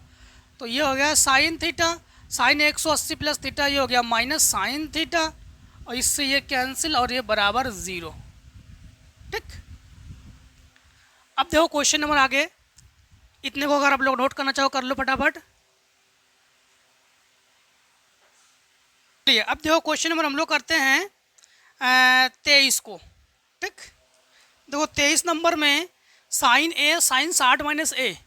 तो ये हो गया sine theta, sine 180 plus theta ये हो गया माइनस साइन थीटा, और इससे ये कैंसिल और ये बराबर 0। ठीक। अब देखो क्वेश्चन नंबर आगे, इतने को अगर आप लोग नोट करना चाहो कर लो फटाफट। अब देखो क्वेश्चन नंबर हम लोग करते हैं 23 को। ठीक, देखो 23 नंबर में sign A sign 60 minus A,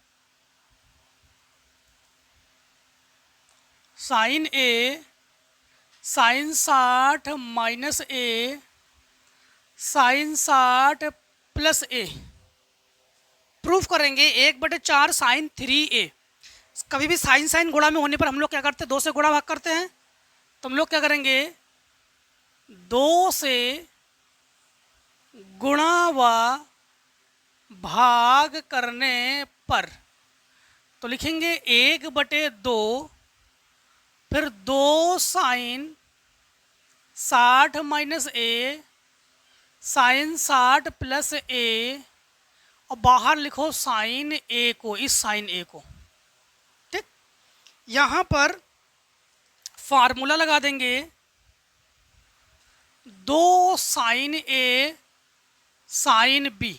sign A sign 60 minus A sign 60 plus A proof करेंगे 1/4 साइन 3a। कभी भी साइन साइन गुणा में होने पर हम लोग क्या करते हैं, 2 से गुणा भाग करते हैं। तो हम लोग क्या करेंगे, 2 से गुणा व भाग करने पर तो लिखेंगे 1/2 फिर 2 साइन 60 माइनस ए साइन 60 प्लस ए और बाहर लिखो साइन ए को, इस साइन ए को। ठीक, यहाँ पर फार्मूला लगा देंगे 2 sine A sine B,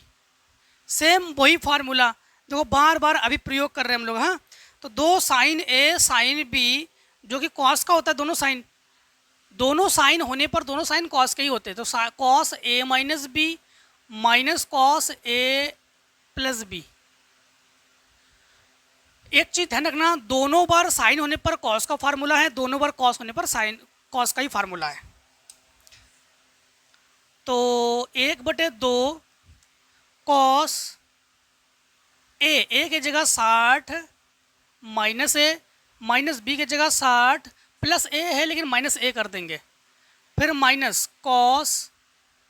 same वही फार्मूला देखो बार बार अभी प्रयोग कर रहे हैं हम लोग। हाँ, तो 2 साइन ए साइन बी जो कि कॉस का होता है, दोनों साइन होने पर दोनों साइन कॉस के ही होते हैं। तो cos A minus B minus cos A plus B. एक चीज ध्यान रखना, दोनों बार साइन होने पर कॉस का फार्मूला है, दोनों बार कॉस होने पर साइन कॉस का ही फार्मूला है। तो 1/2 कॉस ए की जगह 60 माइनस ए माइनस बी की जगह 60 प्लस ए है लेकिन माइनस ए कर देंगे, फिर माइनस कॉस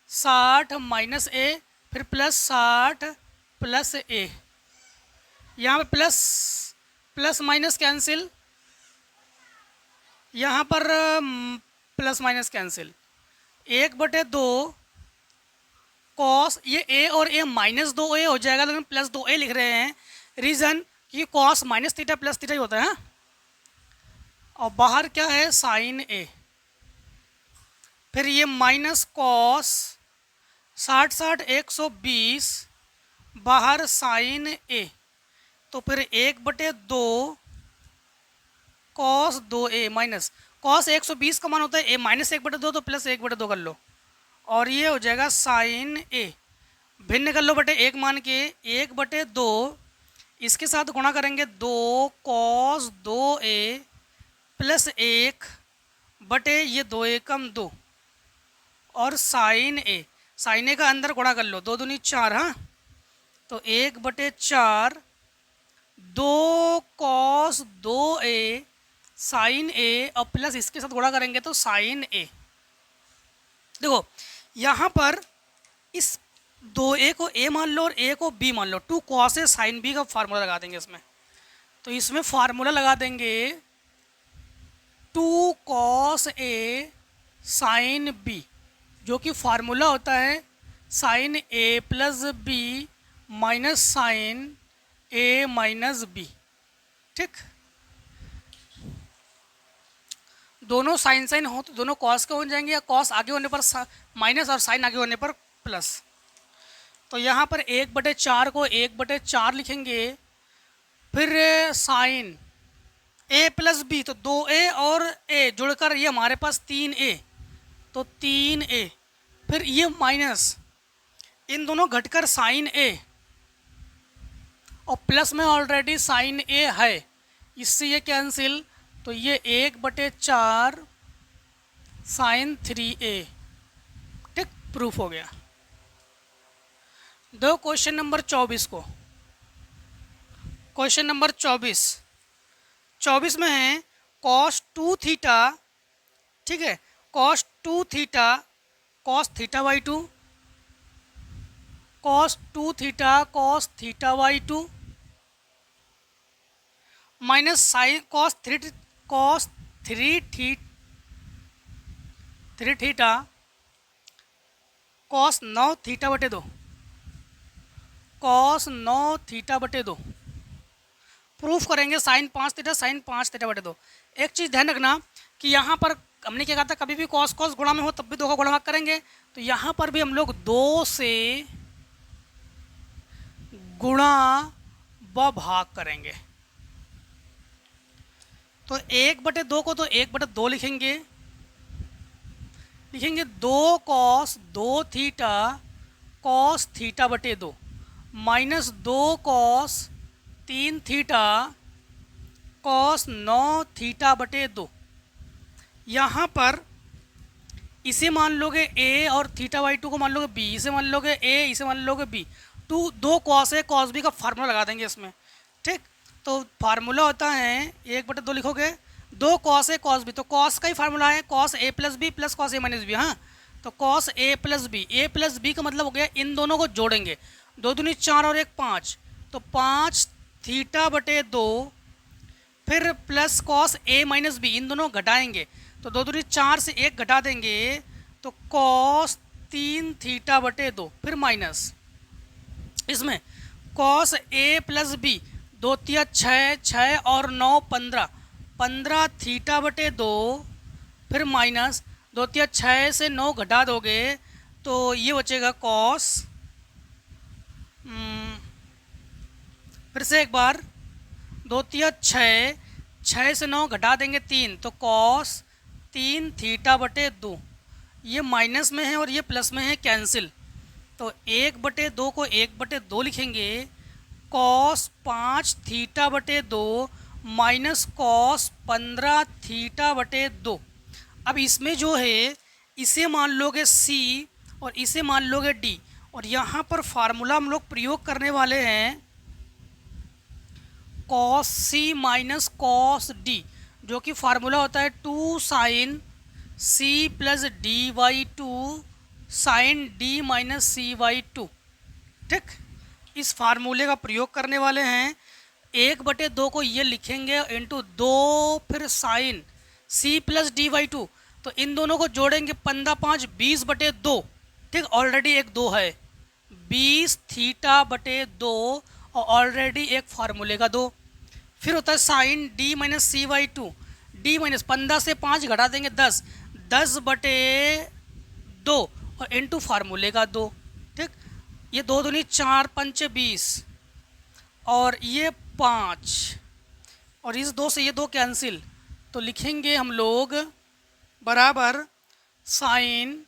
60 माइनस ए फिर प्लस 60 प्लस ए। यहाँ पर प्लस माइनस कैंसिल, यहाँ पर प्लस माइनस कैंसिल। 1/2 कॉस, ये ए और ए माइनस 2a हो जाएगा लेकिन प्लस 2a लिख रहे हैं, रीज़न कि cos minus theta plus theta ही होता है। और बाहर क्या है, साइन ए। फिर ये माइनस कॉस 60 120 बाहर साइन ए, तो फिर 1/2 कॉस 2a माइनस कॉस 120 का मान होता है ए माइनस 1/2 तो प्लस 1/2 कर लो और ये हो जाएगा साइन ए। भिन्न कर लो बटे 1 मान के, 1/2 इसके साथ गुणा करेंगे 2 कॉस 2a प्लस 1 बटे ये 2 एकम 2 और साइन ए का अंदर गुणा कर लो, 2 दूनी 4। हाँ, तो 1/4 2 कॉस 2a साइन ए और प्लस इसके साथ गुणा करेंगे तो साइन ए। देखो यहाँ पर इस 2a को a मान लो और a को b मान लो, 2 कॉस ए साइन b का फार्मूला लगा देंगे इसमें। तो इसमें फार्मूला लगा देंगे 2 कॉस ए साइन b, जो कि फार्मूला होता है sine a plus b minus sine a minus b। ठीक, दोनों साइन साइन हो तो दोनों कॉस के हो जाएंगे, या कॉस आगे होने पर माइनस और साइन आगे होने पर प्लस। तो यहाँ पर 1/4 को 1/4 लिखेंगे, फिर साइन a प्लस b, तो 2a और a जुड़कर ये हमारे पास 3a, तो 3a, फिर ये माइनस इन दोनों घटकर साइन a और प्लस में ऑलरेडी साइन a है, इससे ये कैंसिल, तो ये 1/4 साइन 3a। ठीक, प्रूफ हो गया। दो क्वेश्चन नंबर 24 को, क्वेश्चन नंबर 24 में है cos 2 थीटा। ठीक है, cos 2 theta cos theta by 2, cos 2 theta cos theta by 2 minus sine cos 3 theta cos 9 theta बटे 2, cos 9 थीटा बटे 2 प्रूफ करेंगे साइन 5 थीटा साइन 5 थीटा बटे 2। एक चीज़ ध्यान रखना कि यहाँ पर हमने क्या कहा था, कभी भी cos गुणा में हो तब भी 2 का गुणा करेंगे। तो यहाँ पर भी हम लोग 2 से गुणा व भाग करेंगे। तो 1/2 को तो 1/2 लिखेंगे। दो कॉस 2 थीटा कॉस थीटा बटे 2 minus 2 cos 3 theta cos 9 theta बटे 2। यहाँ पर इसे मान लोगे a और थीटा बाई 2 को मान लोगे b, इसे मान लोगे a, इसे मान लोगे b। दो कॉस है कॉस b का फार्मूला लगा देंगे इसमें। ठीक, तो फार्मूला होता है 1/2 लिखोगे, दो कॉस है कॉस बी, तो कॉस का ही फार्मूला है cos A plus B plus cos A minus B. हाँ, तो कॉस ए प्लस बी का मतलब हो गया इन दोनों को जोड़ेंगे, 2 दूनी 4 और 1 5, तो 5 थीटा बटे 2, फिर plus cos A minus B, इन दोनों घटाएंगे तो 2 दूनी 4 से 1 घटा देंगे तो कॉस 3 थीटा बटे 2, फिर माइनस इसमें कॉस ए प्लस बी, 2 तिया 6, 6 और 9 15, 15 थीटा बटे 2, फिर माइनस 2 तिया 6 से 9 घटा दोगे तो ये बचेगा कॉस, फिर से एक बार 2 तिया 6, 6 से 9 घटा देंगे 3, तो कॉस 3 थीटा बटे 2। ये माइनस में है और ये प्लस में है, कैंसिल, तो 1/2 को 1/2 लिखेंगे, कॉस 5 थीटा बटे 2 माइनस कॉस 15 थीटा बटे 2। अब इसमें जो है इसे मान लोगे c और इसे मान लोगे d, और यहाँ पर फार्मूला हम लोग प्रयोग करने वाले हैं cos c minus cos d, जो कि फार्मूला होता है 2 sine c plus D by 2 sine d minus C by 2। ठीक, इस फार्मूले का प्रयोग करने वाले हैं। 1/2 को ये लिखेंगे इंटू 2, फिर sine c plus D by 2, तो इन दोनों को जोड़ेंगे 15 5 20/2। ठीक, ऑलरेडी एक 2 है, 20 थीटा बटे 2 और ऑलरेडी एक फार्मूले का 2। फिर होता है sine d minus C by 2, D minus 15 से 5 घटा देंगे 10, 10/2 और इंटू फार्मूले का 2। ठीक, ये 2 दूनी 4 5 20 और ये 5 और इस 2 से ये 2 कैंसिल, तो लिखेंगे हम लोग बराबर साइन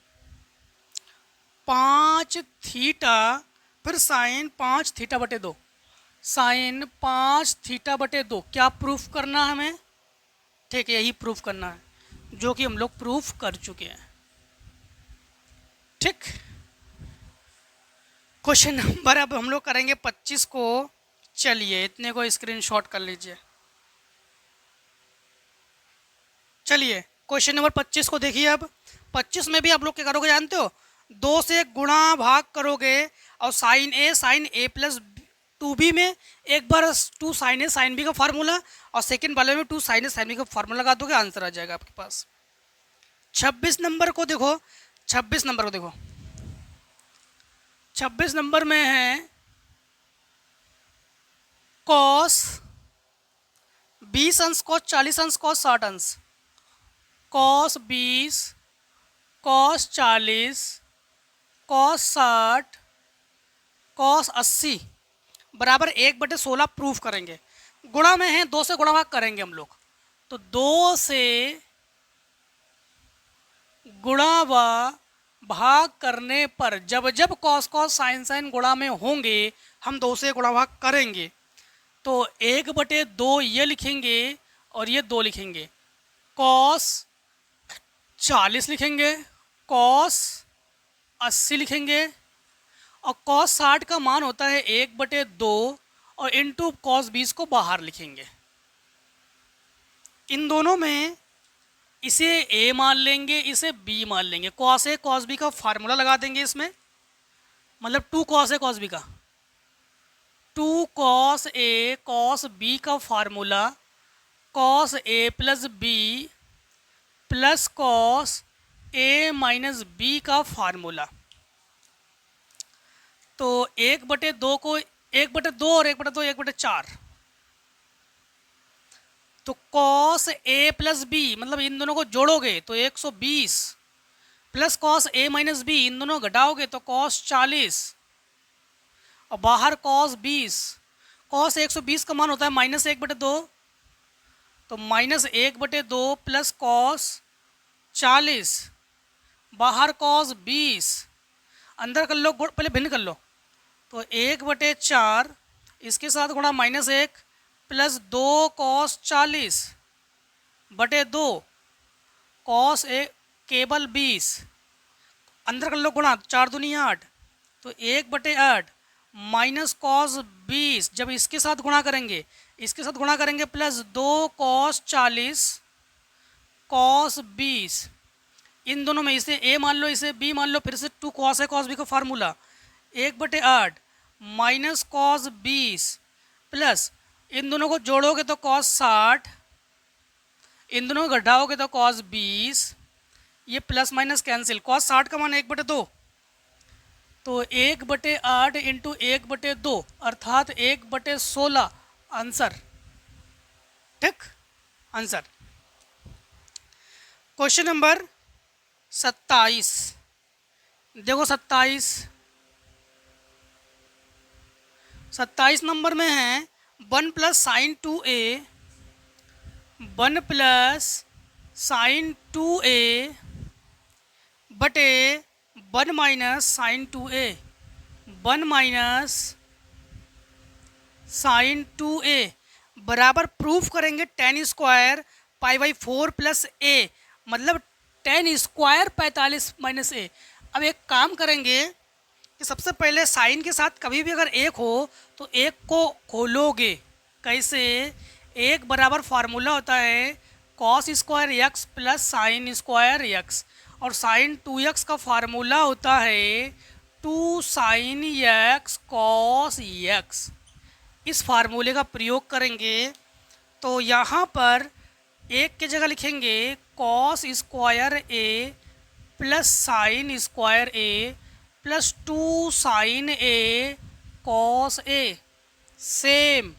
5 थीटा, फिर साइन 5 थीटा बटे 2, साइन 5 थीटा बटे 2। क्या प्रूफ करना है हमें? ठीक है, यही प्रूफ करना है जो कि हम लोग प्रूफ कर चुके हैं। ठीक, क्वेश्चन नंबर अब हम लोग करेंगे 25 को। चलिए इतने को स्क्रीनशॉट कर लीजिए। चलिए क्वेश्चन नंबर 25 को देखिए। अब 25 में भी आप लोग क्या करोगे जानते हो, 2 से गुणा भाग करोगे और साइन ए प्लस 2b में एक बार 2 साइन ए साइन बी का फार्मूला और सेकंड वाले में 2 साइन ए साइन बी का फार्मूला लगा दोगे, आंसर आ जाएगा आपके पास। 26 नंबर को देखो, 26 नंबर को देखो, 26 नंबर में है कॉस 20 अंश कॉस 40 अंश कॉस 60 अंश, कॉस 20 कॉस 40 कॉस 60 कॉस 80 बराबर 1/16 प्रूफ करेंगे। गुणा में है, 2 से गुणा भाग करेंगे हम लोग, तो 2 से गुणा व भाग करने पर जब जब कॉस कॉस साइन साइन गुणा में होंगे हम 2 से गुणा भाग करेंगे, तो 1/2 ये लिखेंगे और ये 2 लिखेंगे, कॉस 40 लिखेंगे, कॉस 80 लिखेंगे और कॉस 60 का मान होता है 1/2 और इंटू कॉस 20 को बाहर लिखेंगे। इन दोनों में इसे a मान लेंगे, इसे b मान लेंगे, कॉस ए कॉस बी का फार्मूला लगा देंगे इसमें, मतलब 2 कॉस ए कॉस बी का, 2 कॉस ए कॉस बी का formula cos A plus B plus cos A minus B का फार्मूला। तो 1/2 को 1/2 और 1/2 1/4, तो कॉस ए प्लस बी मतलब इन दोनों को जोड़ोगे तो 120 plus cos A minus B, इन दोनों घटाओगे तो कॉस 40 और बाहर कॉस 20, कॉस 120 का मान होता है -1/2, तो -1/2 प्लस कॉस 40, बाहर कॉस 20, अंदर कर लो, पहले भिन्न कर लो, तो 1/4 इसके साथ गुणा -1 प्लस 2 कॉस 40/2 कॉस केवल 20, अंदर कर लो गुणा, 4 दूनी 8, तो 1/8 माइनस कॉस 20, जब इसके साथ गुणा करेंगे, इसके साथ गुणा करेंगे प्लस 2 कॉस 40 कॉस 20, इन दोनों में इसे a मान लो, इसे b मान लो, फिर से 2 कॉस है, कॉस b का फार्मूला 1/8 माइनस कॉस 20 प्लस इन दोनों को जोड़ोगे तो कॉस 60, इन दोनों को घटाओगे तो कॉस 20, ये प्लस माइनस कैंसिल, कॉस 60 का मान 1/2, तो 1/8 इंटू 1/2 अर्थात 1/16 आंसर। ठीक, आंसर। क्वेश्चन नंबर 27, देखो 27 नंबर में है 1 plus sign 2a, 1 plus sign 2a बटे 1 minus sign 2a, 1 minus sign 2a बराबर प्रूफ करेंगे tan स्क्वायर π/4 प्लस a, मतलब tan स्क्वायर 45 माइनस a। अब एक काम करेंगे कि सबसे पहले साइन के साथ कभी भी अगर एक हो तो एक को खोलोगे, कैसे? एक बराबर फार्मूला होता है cos square x plus sine square x, और साइन 2x का फार्मूला होता है 2 साइन एक्स कॉस एक्स। इस फार्मूले का प्रयोग करेंगे तो यहाँ पर एक की जगह लिखेंगे cos square A plus sine square A plus 2 sine A cos A, same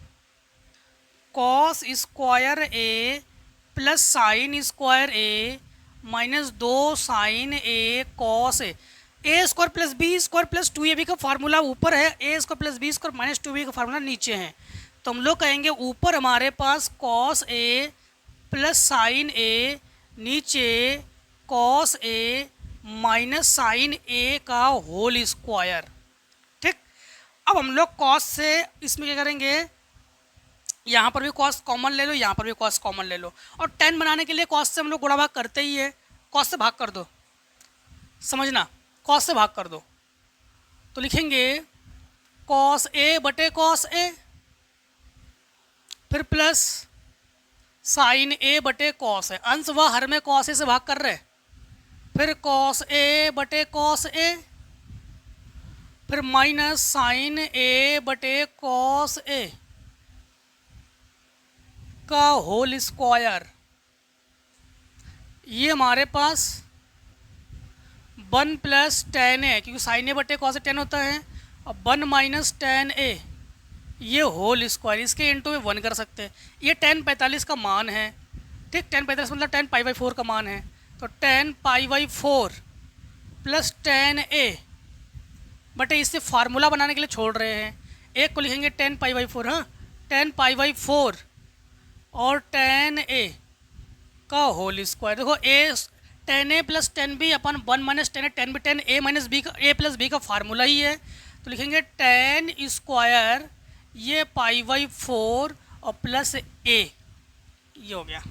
cos square A plus sine square A minus 2 sine A cos A square plus B square plus 2ab का formula ऊपर है, A square plus B square minus 2b का formula नीचे है। तो हम लोग कहेंगे ऊपर हमारे पास कॉस ए प्लस साइन ए, नीचे कॉस ए माइनस साइन ए का होल स्क्वायर। ठीक, अब हम लोग कॉस से इसमें क्या करेंगे, यहाँ पर भी कॉस कॉमन ले लो, यहाँ पर भी कॉस कॉमन ले लो, और tan बनाने के लिए कॉस से हम लोग गुणा भाग करते ही है, कॉस से भाग कर दो, समझना, कॉस से भाग कर दो, तो लिखेंगे कॉस ए बटे कॉस ए, फिर प्लस साइन ए बटे कॉस है, अंश व हर में कॉस ए से भाग कर रहे, फिर कॉस ए बटे कॉस ए, फिर माइनस साइन ए बटे कॉस ए का होल स्क्वायर। ये हमारे पास 1 प्लस tan ए, क्योंकि साइन ए बटे कॉस ए tan होता है, और 1 माइनस tan ए, ये होल स्क्वायर, इसके इंटू में 1 कर सकते हैं। ये tan 45 का मान है। ठीक, tan 45 मतलब tan π/4 का मान है, तो tan π/4 प्लस tan ए बटे, इससे फार्मूला बनाने के लिए छोड़ रहे हैं, एक को लिखेंगे tan π/4, हाँ, tan π/4 और tan ए का होल स्क्वायर। देखो ए tan ए प्लस tan बी अपन 1 माइनस tan ए, tan ए माइनस बी का, ए प्लस बी का फार्मूला ही है, तो लिखेंगे tan स्क्वायर ये π/4 और प्लस ए, ये हो गया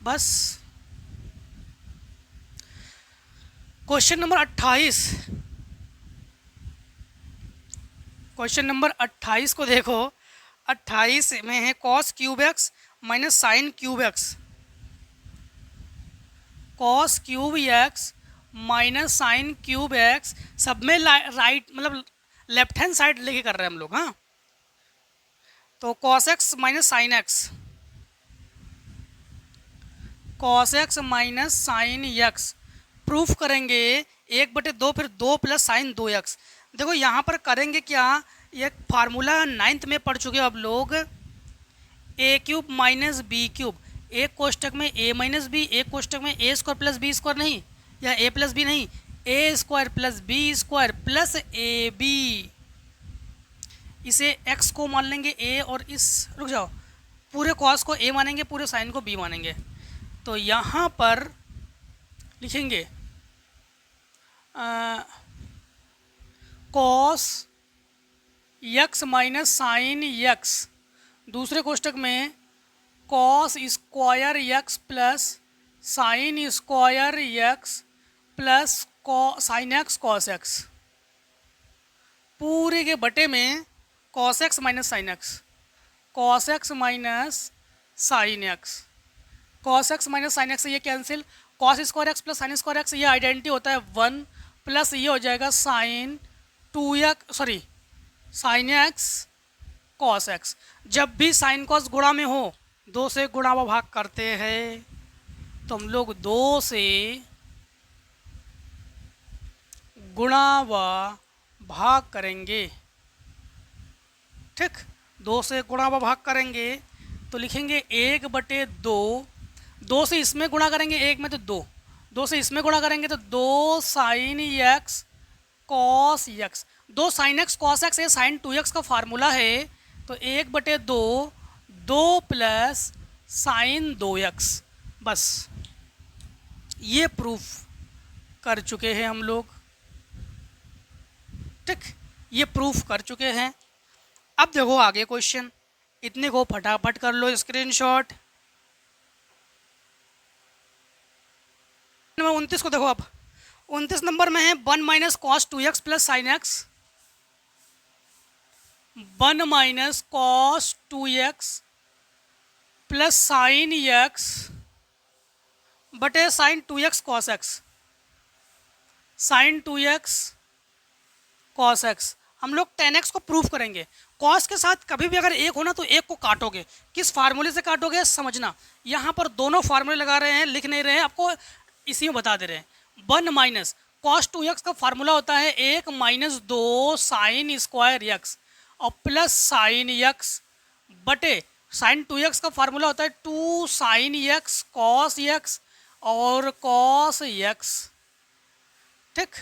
बस। क्वेश्चन नंबर 28, क्वेश्चन नंबर 28 को देखो, 28 में है cos cube x minus sine cube x, cos cube x minus sine cube x, सब में राइट मतलब लेफ्ट हैंड साइड लेके कर रहे हैं हम लोग, हाँ। तो cos x minus sine x, cos x minus sine x proof करेंगे 1/2, फिर 2 प्लस साइन 2x। देखो यहाँ पर करेंगे क्या, ये फार्मूला 9th में पढ़ चुके हो आप लोग, ए क्यूब माइनस बी क्यूब, एक कोष्टक में a माइनस बी, एक कोष्टक में a square plus B square नहीं, या a प्लस बी नहीं, a square plus B square plus A B, इसे x को मान लेंगे a, और इस रुक जाओ, पूरे कॉस को a मानेंगे, पूरे साइन को b मानेंगे। तो यहाँ पर लिखेंगे cos x minus sine x, दूसरे कोष्टक में cos square x plus sine square x plus sine x cos x, पूरे के बटे में cos x minus sine x, cos x minus sine x, cos x minus sine x से ये cancel, cos square x plus sine square x ये identity होता है 1, plus ये हो जाएगा sine 2x, sorry sine x cos x। जब भी साइन कॉस गुणा में हो 2 से गुणा व भाग करते हैं, तो हम लोग 2 से गुणा व भाग करेंगे। ठीक, 2 से गुणा व भाग करेंगे तो लिखेंगे 1/2, 2 से इसमें गुणा करेंगे 1 में तो 2, 2 से इसमें गुणा करेंगे तो 2 sine x cos x, 2 sine x cos x ये साइन 2x का फार्मूला है, तो 1/2 2 प्लस साइन 2x। बस ये प्रूफ कर चुके हैं हम लोग। ठीक, ये प्रूफ कर चुके हैं। अब देखो आगे क्वेश्चन, इतने को फटाफट कर लो स्क्रीनशॉट। नंबर 29 को देखो, अब 29 नंबर में है 1 minus cos 2x plus sine x, 1 minus cos 2x plus sine x बटे sine 2x cos x, sine 2x cos x। हम लोग 10x को प्रूफ करेंगे। कॉस के साथ कभी भी अगर एक होना तो एक को काटोगे, किस फार्मूले से काटोगे समझना। यहाँ पर दोनों फार्मूले लगा रहे हैं, लिख नहीं रहे हैं, आपको इसी में बता दे रहे हैं। 1 माइनस कॉस 2x का फार्मूला होता है 1 माइनस 2 साइन स्क्वायर x और प्लस साइन x बटे साइन 2x का फार्मूला होता है 2 साइन x कॉस x और कॉस x। ठीक,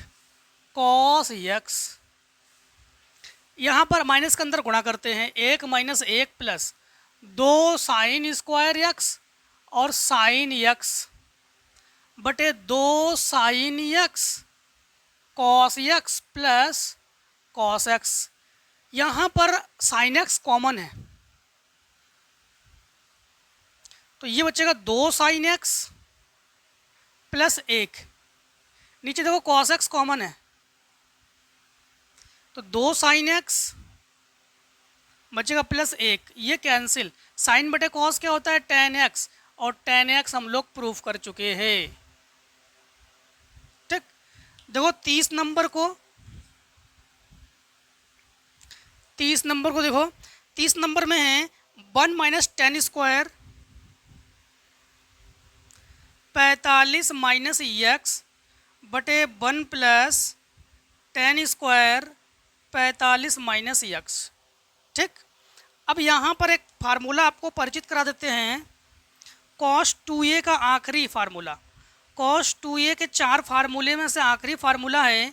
कॉस x। यहाँ पर माइनस के अंदर गुणा करते हैं, 1 minus 1 plus 2 sine square x और साइन x बटे 2 sine x cos x plus cos x। यहाँ पर साइन x कॉमन है तो ये बचेगा 2 साइन x प्लस 1, नीचे देखो कॉस x कॉमन है तो 2 साइन x बचेगा प्लस 1, ये कैंसिल। साइन बटे कॉस क्या होता है 10x, और 10x हम लोग प्रूफ कर चुके हैं। ठीक, देखो 30 नंबर को देखो, 30 नंबर में है 1 माइनस 10 स्क्वायर 45 माइनस x बटे 1 प्लस 10 स्क्वायर 45 माइनस x। ठीक, अब यहाँ पर एक फार्मूला आपको परिचित करा देते हैं, cos 2a का आखिरी फार्मूला। cos 2a के 4 फार्मूले में से आखिरी फार्मूला है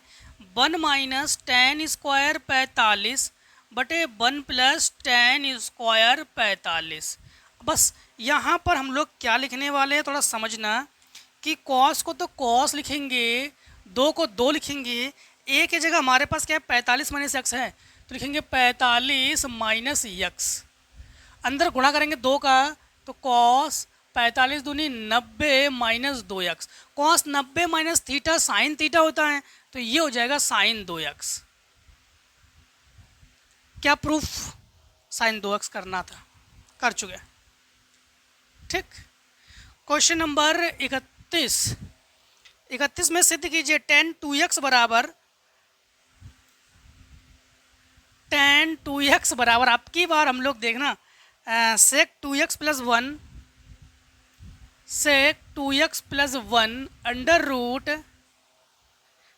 1 माइनस 10 स्क्वायर 45 बटे 1 प्लस 10 स्क्वायर 45। बस यहाँ पर हम लोग क्या लिखने वाले हैं थोड़ा समझना, कि cos को तो cos लिखेंगे, 2 को 2 लिखेंगे, a की जगह हमारे पास क्या है 45 माइनस x है तो लिखेंगे 45 माइनस x। अंदर गुणा करेंगे 2 का तो cos 45 दूनी 90 minus 2x। cos 90 minus theta sine theta होता है तो ये हो जाएगा साइन 2x। क्या प्रूफ साइन 2x करना था, कर चुके। ठीक, क्वेश्चन नंबर 31 में सिद्ध कीजिए tan 2x बराबर tan 2x बराबर, आपकी बार हम लोग देखना sec 2x plus 1 sec 2x plus 1 under root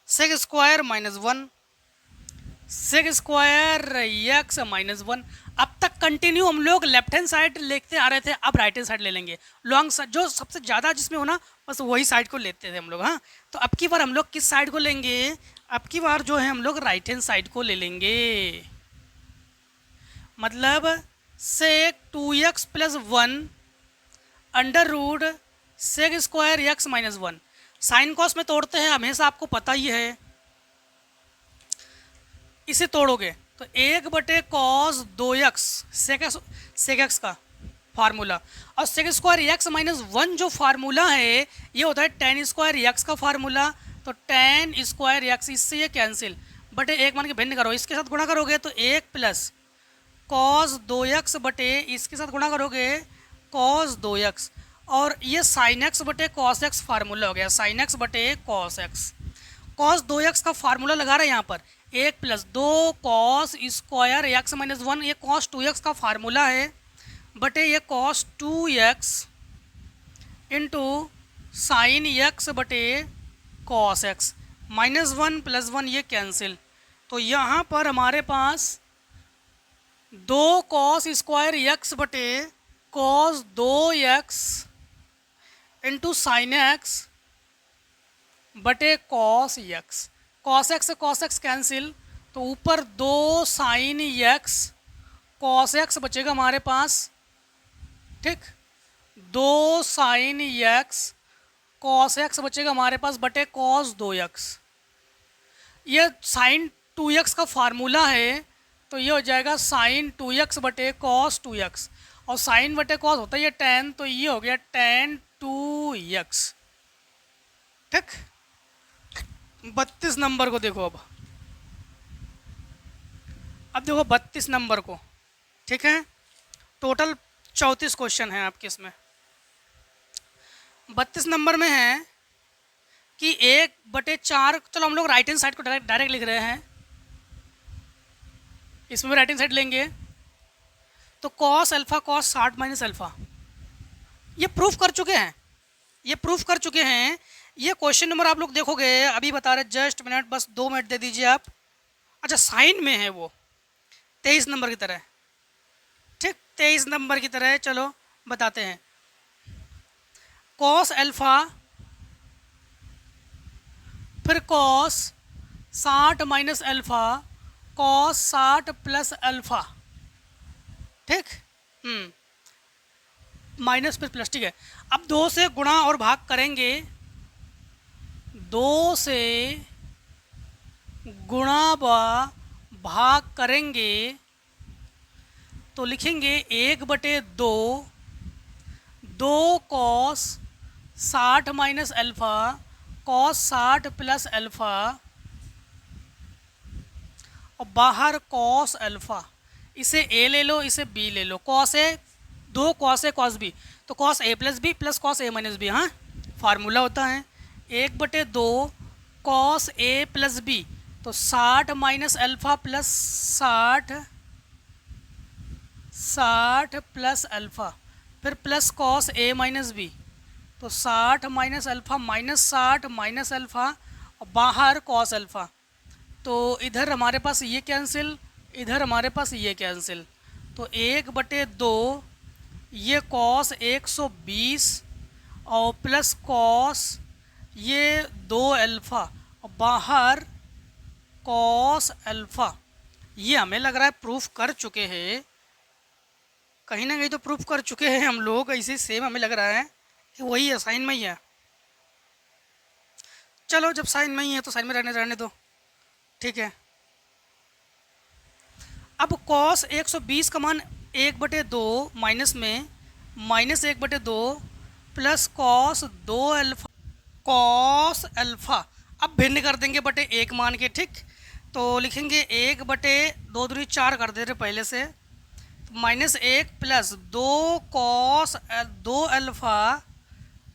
sec square minus 1 sec square x minus 1। अब तक कंटिन्यू हम लोग लेफ्ट हैंड साइड लेते आ रहे थे, अब राइट हैंड साइड ले लेंगे। लॉन्ग साइड जो सबसे ज़्यादा जिसमें होना बस वही साइड को लेते थे हम लोग। हाँ, तो अब की बार हम लोग किस साइड को लेंगे, अब की बार जो है हम लोग राइट हैंड साइड को ले लेंगे। मतलब sec 2x plus 1 under root sec square x minus 1। Sine cos में तोड़ते हैं हमेशा, आपको पता ही है। इसे तोड़ोगे तो 1/cos 2x सेक एक्स का फार्मूला, और सेक स्क्वायर एक्स माइनस 1 जो फार्मूला है ये होता है tan स्क्वायर एक्स का फार्मूला। तो tan स्क्वायर एक्स, इससे ये कैंसिल, बटे 1 मान के भिन्न करो, इसके साथ गुणा करोगे तो 1 प्लस cos 2x बटे इसके साथ गुणा करोगे cos 2x, और ये sin x बटे cos x फार्मूला हो गया, sin x बटे cos x। cos 2x का फार्मूला लगा रहे हैं यहाँ पर, 1 plus 2 cos square x minus 1, ये cos 2x का फार्मूला है, बटे ये cos 2x into sine x बटे cos x, माइनस 1 प्लस 1 ये कैंसिल। तो यहाँ पर हमारे पास 2 cos स्क्वायर एक्स बटे cos 2x into sine x बटे cos x, cos x से cos x कैंसिल, तो ऊपर 2 साइन x cos x बचेगा हमारे पास, ठीक, 2 साइन x cos x बचेगा हमारे पास बटे cos 2x। ये साइन 2x का फार्मूला है, तो ये हो जाएगा साइन 2x बटे cos 2x, और साइन बटे cos होता है ये tan, तो ये हो गया tan 2x। ठीक, 32 नंबर को देखो। अब देखो 32 नंबर को, ठीक है, टोटल 34 क्वेश्चन हैं आपके इसमें। 32 नंबर में है कि 1/4, चलो हम लोग राइट हैंड साइड को डायरेक्ट लिख रहे हैं, इसमें भी राइट हैंड साइड लेंगे। तो cos alpha cos 60 minus alpha, ये प्रूफ कर चुके हैं, ये क्वेश्चन नंबर आप लोग देखोगे, अभी बता रहे, जस्ट मिनट, बस 2 मिनट दे दीजिए आप। अच्छा, साइन में है वो 23 नंबर की तरह, ठीक, 23 नंबर की तरह। चलो बताते हैं, cos अल्फा फिर cos 60 minus alpha cos 60 plus alpha, ठीक, माइनस फिर प्लस, ठीक है। अब 2 से गुणा और भाग करेंगे, 2 से गुणा व भाग करेंगे तो लिखेंगे 1/2 2 cos 60 minus alpha cos 60 plus alpha, और बाहर cos अल्फा, इसे a ले लो, इसे b ले लो, cos a 2 cos a cos b, तो cos a plus b plus cos a minus b, हाँ फार्मूला होता है 1/2 cos a प्लस b, तो 60 minus alpha plus 60 plus alpha, फिर plus cos a minus b, तो 60 minus alpha minus 60 minus alpha, और बाहर cos alpha, तो इधर हमारे पास ये कैंसिल, इधर हमारे पास ये कैंसिल, तो 1/2 ये cos 120 और प्लस cos ये 2 अल्फ़ा, और बाहर cos अल्फ़ा। ये हमें लग रहा है प्रूफ कर चुके हैं, कहीं ना कहीं तो प्रूफ कर चुके हैं हम लोग, ऐसे सेम हमें लग रहा है कि वही है, साइन में ही है। चलो जब साइन में ही है तो साइन में रहने दो, ठीक है। अब cos 120 का मान 1/2 माइनस में minus 1/2 plus cos 2 alpha cos alpha, अब भिन्न कर देंगे बटे 1 मान के, ठीक, तो लिखेंगे 1/2 दूनी 4 कर दे रहे पहले से, तो -1 प्लस 2 cos 2 अल्फ़ा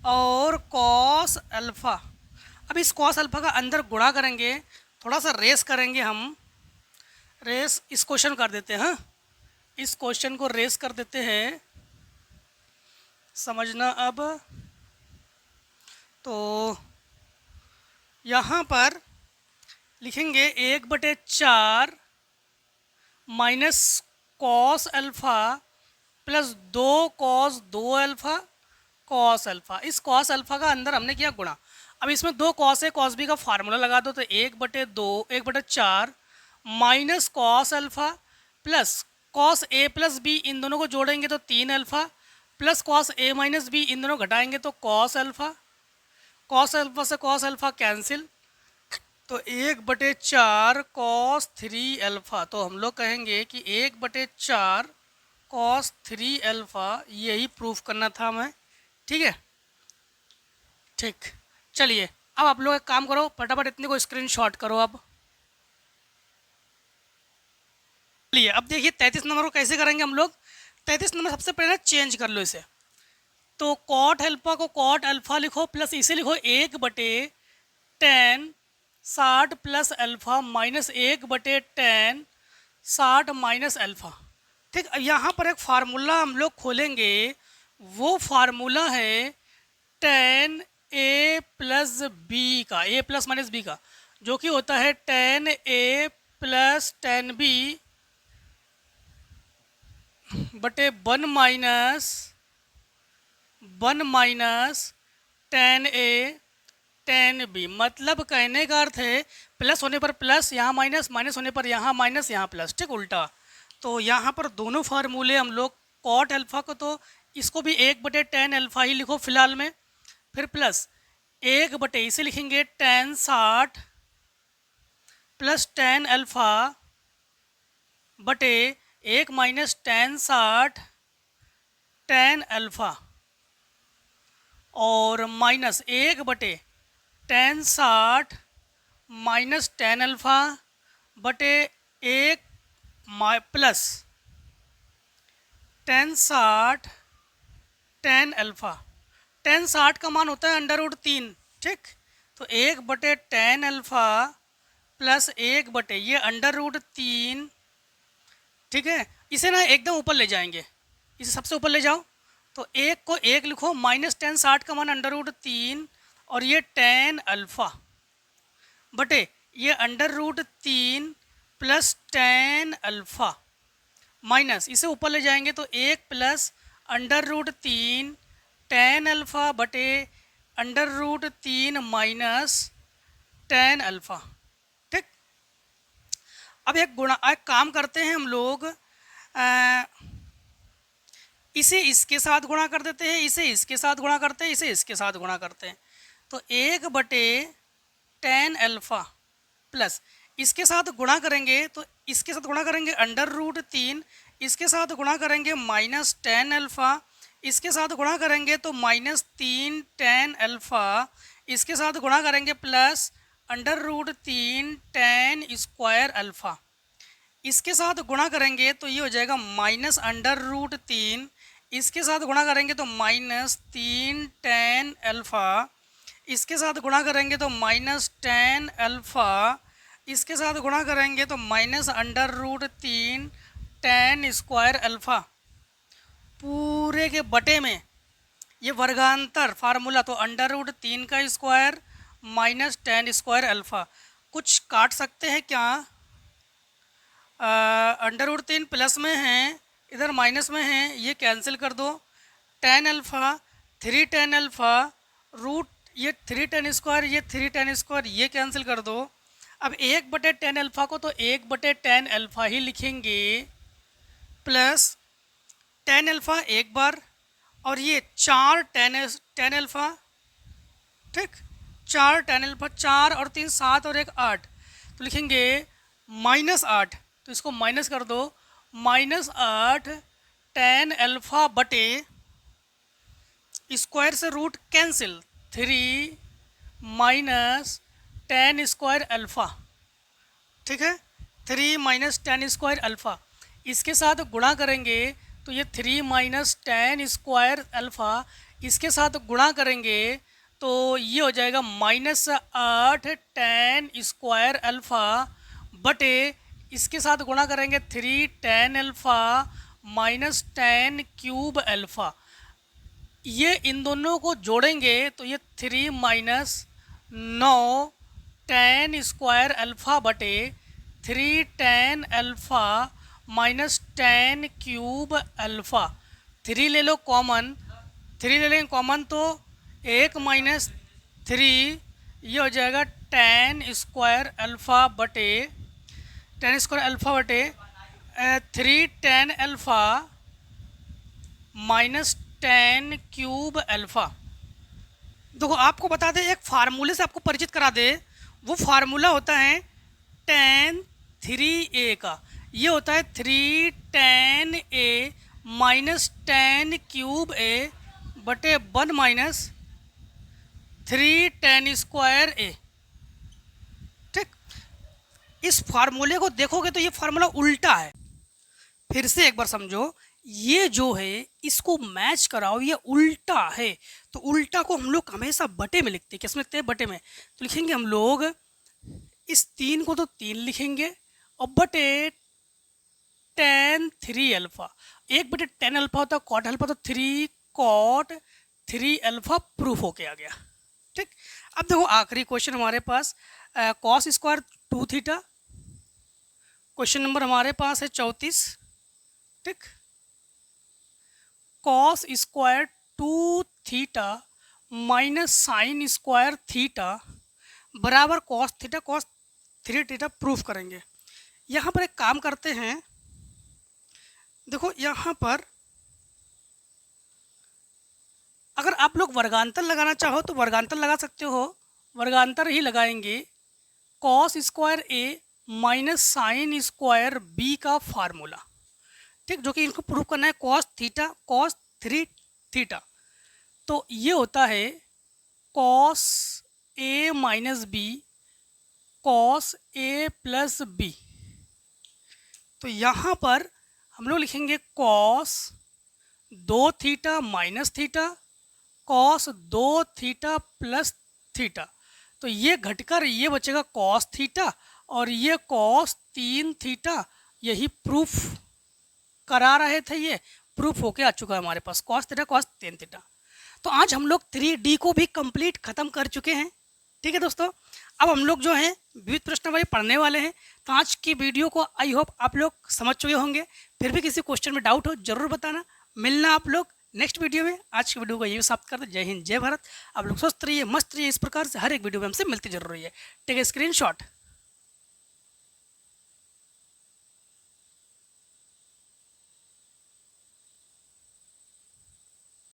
और cos अल्फ़ा। अब इस cos अल्फ़ा का अंदर गुणा करेंगे, थोड़ा सा रेस करेंगे हम, रेस इस क्वेश्चन कर देते हैं, हाँ इस क्वेश्चन को रेस कर देते हैं, समझना। अब तो यहाँ पर लिखेंगे 1/4 minus cos alpha plus 2 cos 2 alpha cos alpha. इस cos अल्फ़ा का अंदर हमने किया गुणा, अब इसमें 2 cos a cos b का फार्मूला लगा दो, तो 1/4 minus cos alpha plus cos A plus be in दोनों को जोड़ेंगे तो 3 alpha, plus cos A minus be in दोनों घटाएंगे तो कॉस अल्फ़ा, कॉस अल्फ़ा से कॉस अल्फ़ा कैंसिल, तो 1/4 कॉस 3 अल्फ़ा। तो हम लोग कहेंगे कि 1/4 कॉस 3 अल्फ़ा, यही प्रूफ करना था हमें। ठीक है, ठीक। चलिए अब आप लोग एक काम करो, फटाफट इतने को स्क्रीनशॉट करो। अब चलिए अब देखिए 33 नंबर को कैसे करेंगे हम लोग। 33 नंबर सबसे पहले चेंज कर लो इसे, तो कॉट अल्फ़ा को कॉट अल्फ़ा लिखो, प्लस इसे लिखो 1/10 60 plus alpha minus 1/10 60 minus alpha. ठीक, यहाँ पर एक फार्मूला हम लोग खोलेंगे, वो फार्मूला है 10a प्लस बी का, a प्लस माइनस बी का, जो कि होता है 10a प्लस 10b बटे 1 माइनस 10a 10b। मतलब कहने का अर्थ है प्लस होने पर प्लस, यहाँ माइनस, माइनस होने पर यहाँ माइनस, यहाँ प्लस। ठीक, उल्टा। तो यहाँ पर दोनों फार्मूले हम लोग कॉट अल्फ़ा को, तो इसको भी 1/10 अल्फ़ा ही लिखो फिलहाल में, फिर प्लस 1 इसे लिखेंगे 10 60 प्लस 10 अल्फ़ा बटे 1 माइनस 10 60 10 अल्फ़ा, और माइनस 1/10 60 माइनस 10 अल्फ़ा बटे 1 प्लस 10 60 10 अल्फ़ा। 10 60 का मान होता है √3। ठीक, तो 1/10 अल्फ़ा प्लस 1 ये √3। ठीक है, इसे ना एकदम ऊपर ले जाएंगे, इसे सबसे ऊपर ले जाओ, तो 1 को 1 लिखो, माइनस 10 60 का मान √3 और ये 10 अल्फ़ा बटे ये √3 प्लस 10 अल्फ़ा, माइनस इसे ऊपर ले जाएंगे तो 1 प्लस √3 10 अल्फ़ा बटे √3 माइनस 10 अल्फ़ा। ठीक, अब एक काम करते हैं हम लोग, इसे इसके साथ गुणा कर देते हैं, इसे इसके साथ गुणा करते हैं, इसे इसके साथ गुणा करते हैं, तो 1/10 अल्फ़ा प्लस इसके साथ गुणा करेंगे तो इसके साथ गुणा करेंगे √3, इसके साथ गुणा करेंगे माइनस 10 अल्फ़ा, इसके साथ गुणा करेंगे तो माइनस 3 10 अल्फ़ा, इसके साथ गुणा करेंगे प्लस √3 10 स्क्वायर अल्फ़ा, इसके साथ गुणा करेंगे तो ये हो जाएगा माइनस √3, इसके साथ गुणा करेंगे तो माइनस 3 10 अल्फ़ा, इसके साथ गुणा करेंगे तो माइनस 10 अल्फ़ा, इसके साथ गुणा करेंगे तो माइनस √3 10 स्क्वायर अल्फ़ा, पूरे के बटे में ये वर्गांतर फार्मूला, तो √3 का स्क्वायर माइनस 10 स्क्वायर अल्फ़ा। कुछ काट सकते हैं क्या? √3 प्लस में है, इधर माइनस में है, ये कैंसिल कर दो। 10 अल्फ़ा 3 10 अल्फ़ा रूट ये 3 10 स्क्वायर, ये 3 10 स्क्वायर, ये कैंसिल कर दो। अब 1/10 अल्फ़ा को तो 1/10 अल्फ़ा ही लिखेंगे, प्लस 10 अल्फ़ा एक बार, और ये 4 10 अल्फ़ा। ठीक, 4 10 अल्फ़ा, 4 और 3 7 और 1 8, तो लिखेंगे -8, तो इसको माइनस कर दो, -8 10 अल्फ़ा बटे स्क्वायर से root cancel 3 minus 10 square alpha. ठीक है, 3 माइनस 10 स्क्वायर अल्फ़ा, इसके साथ गुणा करेंगे तो ये 3 माइनस 10 स्क्वायर अल्फ़ा, इसके साथ गुणा करेंगे तो ये हो जाएगा -8 10 स्क्वायर अल्फ़ा बटे इसके साथ गुणा करेंगे 3 10 अल्फ़ा माइनस 10 क्यूब अल्फ़ा। ये इन दोनों को जोड़ेंगे तो ये 3 माइनस 9 10 स्क्वायर अल्फ़ा बटे 3 10 अल्फ़ा माइनस 10 क्यूब अल्फ़ा। 3 ले लो कॉमन, 3 ले लेंगे कॉमन तो 1 माइनस 3, ये हो जाएगा 10 स्क्वायर अल्फ़ा बटे 10 स्क्वायर अल्फ़ा बटे 3 tan alpha minus 10 cube alpha. देखो आपको बता दें, एक फार्मूले से आपको परिचित करा दे। वो फार्मूला होता है tan 3a का। ये होता है 3 tan a minus 10 cube a बटे 1 माइनस 3 tan स्क्वायर a। ठीक, इस फार्मूले को देखोगे तो ये फार्मूला उल्टा है। फिर से एक बार समझो, ये जो है इसको मैच कराओ, ये उल्टा है। तो उल्टा को हम लोग हमेशा बटे में लिखते हैं। किस में लिखते हैं? बटे में। तो लिखेंगे हम लोग इस 3 को तो 3 लिखेंगे और बटे tan 3 अल्फ़ा। 1 बटे tan अल्फ़ा होता है कॉट अल्फ़ा, तो 3 कॉट 3 अल्फ़ा प्रूफ होके आ गया। ठीक, अब देखो आखिरी क्वेश्चन हमारे पास cos square 2 theta. Question number हमारे पास है 34। ठीक, cos square 2 theta minus sine square theta बराबर cos theta cos 3 theta proof करेंगे। यहाँ पर एक काम करते हैं, देखो यहाँ पर अगर आप लोग वर्गांतर लगाना चाहो तो वर्गांतर लगा सकते हो, वर्गांतर ही लगाएंगे। Cos square A minus sine square B का फार्मूला। ठीक, जो कि इनको प्रूव करना है कॉस थीटा कॉस 3 थीटा। तो ये होता है cos A minus B cos A plus B. तो यहाँ पर हम लोग लिखेंगे cos 2 theta minus theta cos 2 theta plus theta. तो ये घटकर ये बचेगा कॉस थीटा और ये कॉस 3 थीटा। यही प्रूफ करा रहे थे, ये प्रूफ होके आ चुका है हमारे पास कॉस थीटा कॉस 3 थीटा। तो आज हम लोग 3D को भी कंप्लीट खत्म कर चुके हैं। ठीक है दोस्तों, अब हम लोग जो हैं विविध प्रश्नावली पढ़ने वाले हैं। तो आज की वीडियो को आई होप आप लोग समझ चुके होंगे। फिर भी किसी क्वेश्चन में डाउट हो जरूर बताना। मिलना आप लोग नेक्स्ट वीडियो में। आज की वीडियो को यही समाप्त करते। जय हिंद जय भारत। आप लोग स्वस्थ रहिए, मस्त रहिए। इस प्रकार से हर एक वीडियो में हमसे मिलती जरूर रही है। Take a screenshot.